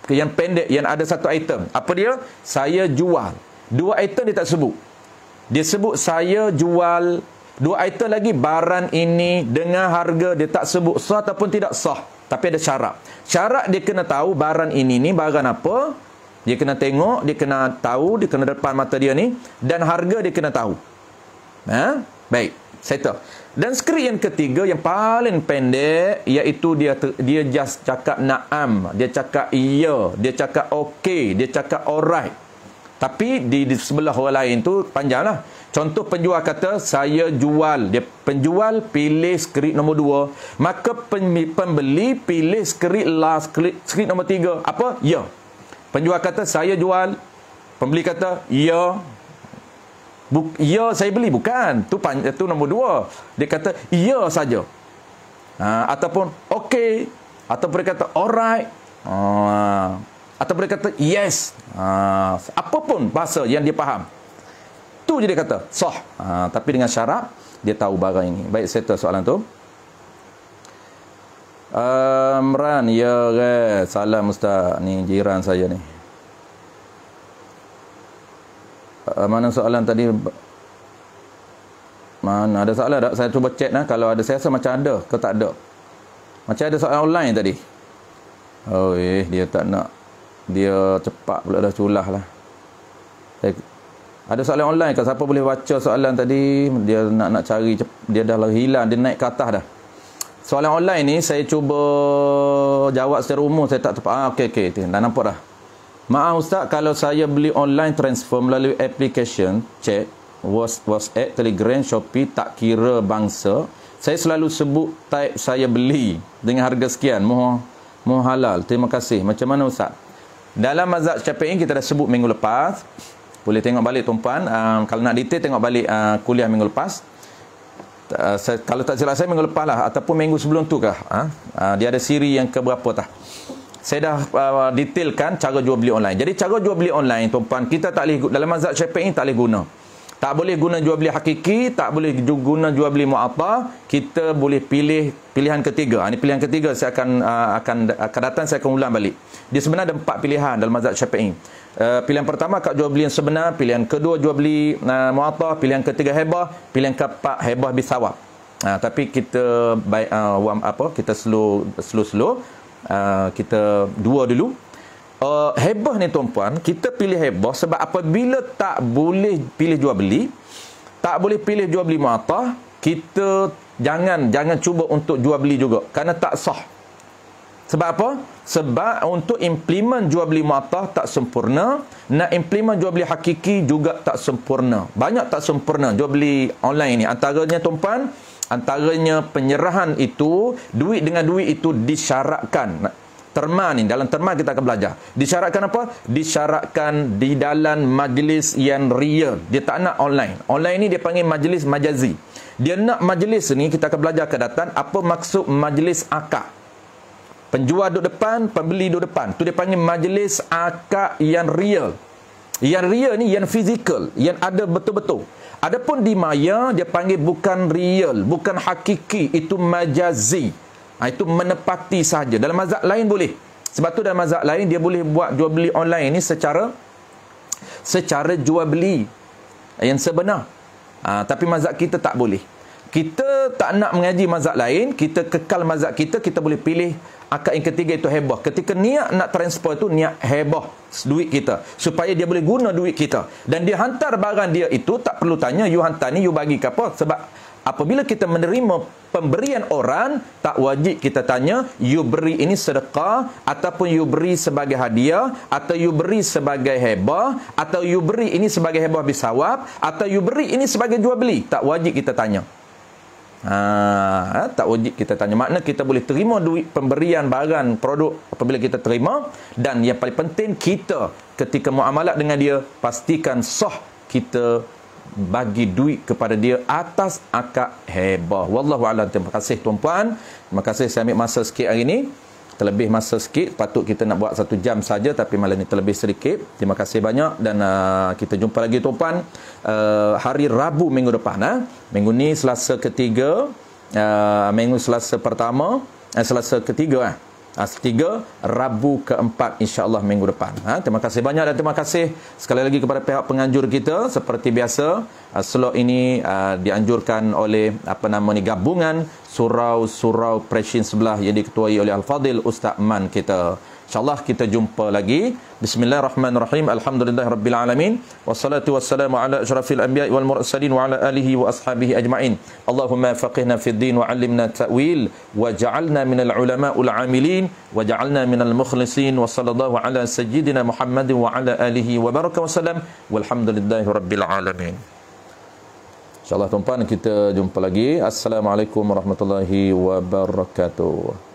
Yang pendek, yang ada 1 item. Apa dia? Saya jual. 2 item dia tak sebut. Dia sebut saya jual. 2 item lagi, barang ini dengan harga, dia tak sebut sah ataupun tidak sah. Tapi ada syarat. Syarat dia kena tahu barang ini ni barang apa. Dia kena tengok, dia kena tahu, dia kena depan mata dia ni. Dan harga dia kena tahu. Baik, settle. Dan skrip yang ketiga yang paling pendek, iaitu dia just cakap na'am, dia cakap iya, dia cakap okey, dia cakap alright. Tapi di sebelah orang lain tu panjanglah. Contoh penjual kata saya jual, dia penjual pilih skrip nombor 2, maka pembeli pilih skrip last, skrip nombor 3. Apa? Ya. Penjual kata saya jual, pembeli kata ya. Ya saya beli, bukan. Tu nombor 2. Dia kata ya saja. Ataupun okey, ataupun dia kata alright. Ataupun dia kata yes. Apapun bahasa yang dia faham. Tu je dia kata sah. Tapi dengan syarat dia tahu barang ini. Baik, settle soalan tu. Amran, ya ke? Salam Ustaz. Ni jiran saya ni. Mana soalan tadi? Mana ada soalan tak? Saya cuba check lah. Kalau ada, saya rasa macam ada ke tak ada. Macam ada soalan online tadi. Oh dia tak nak. Dia cepat pula dah culah lah. Ada soalan online ke? Siapa boleh baca soalan tadi? Dia nak cari. Dia dah hilang. Dia naik ke atas dah. Soalan online ni saya cuba jawab secara umum. Saya tak tepat. Okey. Dah nampak dah. Maaf Ustaz, kalau saya beli online transfer melalui application, cek, WhatsApp, Telegram, Shopee, tak kira bangsa, saya selalu sebut type saya beli dengan harga sekian. Mohon halal. Terima kasih. Macam mana Ustaz? Dalam mazhab Syafi'i kita dah sebut minggu lepas. Boleh tengok balik tuan-puan. Kalau nak detail tengok balik kuliah minggu lepas. Kalau tak silap saya minggu lepas lah, ataupun minggu sebelum tu kah? Dia ada siri yang keberapa tah? Saya dah detailkan cara jual beli online. Jadi cara jual beli online tuan-puan, kita tak boleh, dalam mazhab Syafi'i tak boleh guna. Tak boleh guna jual beli hakiki, tak boleh guna jual beli mu'attah. Kita boleh pilih pilihan ketiga. Ini pilihan ketiga saya akan datang, saya akan ulang balik. Dia sebenarnya ada 4 pilihan dalam mazhab Syafi'i. Pilihan pertama kat jual beli yang sebenar, pilihan kedua jual beli mu'attah, pilihan ketiga hebah, pilihan keempat hebah bisawab. Tapi kita kita slow. Kita dua dulu. Hebah ni tuan-puan, kita pilih hebah sebab apabila tak boleh pilih jual beli, tak boleh pilih jual beli mu'attah, kita jangan cuba untuk jual beli juga, kerana tak sah. Sebab apa? Sebab untuk implement jual beli mu'attah tak sempurna, nak implement jual beli hakiki juga tak sempurna. Banyak tak sempurna jual beli online ni. Antaranya tuan-puan, antaranya penyerahan itu, duit dengan duit itu disyaratkan. Terma ni, dalam terma kita akan belajar. Disyaratkan apa? Disyaratkan di dalam majlis yang real. Dia tak nak online. Online ni dia panggil majlis majazi. Dia nak majlis ni, kita akan belajar ke datang, apa maksud majlis akad. Penjual duduk depan, pembeli duduk depan. Tu dia panggil majlis akad yang real. Yang real ni, yang fizikal, yang ada betul-betul. Adapun di maya, dia panggil bukan real, bukan hakiki, itu majazi. Itu menepati sahaja. Dalam mazhab lain boleh. Sebab tu dalam mazhab lain, dia boleh buat jual beli online ni secara jual beli yang sebenar. Tapi mazhab kita tak boleh. Kita tak nak mengaji mazhab lain, kita kekal mazhab kita, kita boleh pilih akad yang ketiga, itu hebah. Ketika niat nak transfer itu, niat hebah duit kita, supaya dia boleh guna duit kita. Dan dia hantar barang dia itu, tak perlu tanya, you hantar ni, you bagi ke apa. Sebab apabila kita menerima pemberian orang, tak wajib kita tanya, you beri ini sedekah, ataupun you beri sebagai hadiah, atau you beri sebagai hebah, atau you beri ini sebagai hebah bisawab, atau you beri ini sebagai jual beli. Tak wajib kita tanya. Tak wajib kita tanya. Makna kita boleh terima duit pemberian barang, produk apabila kita terima. Dan yang paling penting, kita ketika muamalat dengan dia, pastikan sah kita bagi duit kepada dia atas akad hebah. Wallahu a'lam. Terima kasih tuan-puan. Terima kasih saya ambil masa sikit hari ini. Terlebih masa sikit, patut kita nak buat 1 jam saja, tapi malam ni terlebih sedikit. Terima kasih banyak dan kita jumpa lagi tuan-puan hari Rabu minggu depan. Minggu ni Selasa ketiga, minggu Selasa pertama, Selasa ketiga ketiga, Rabu keempat insya-Allah minggu depan. Terima kasih banyak dan terima kasih sekali lagi kepada pihak penganjur kita. Seperti biasa, slot ini dianjurkan oleh gabungan surau-surau Preshin sebelah yang diketuai oleh Al-Fadil Ustaz Man kita. InsyaAllah kita jumpa lagi. Bismillahirrahmanirrahim. Alhamdulillahirabbil alamin. Wassalatu wassalamu ala asyrafil anbiya'i wal mursalin wa ala alihi wa ashabihi ajma'in. Allahumma faqihna fid din wa 'allimna ta'wil wa ja'alna minal ulama'ul 'amilin wa ja'alna minal mukhlisin wa sallallahu ala sayyidina Muhammadin wa ala alihi wa baraka wa sallam. Walhamdulillahirabbil alamin. InsyaAllah tuan-tuan kita jumpa lagi. Assalamualaikum warahmatullahi wabarakatuh.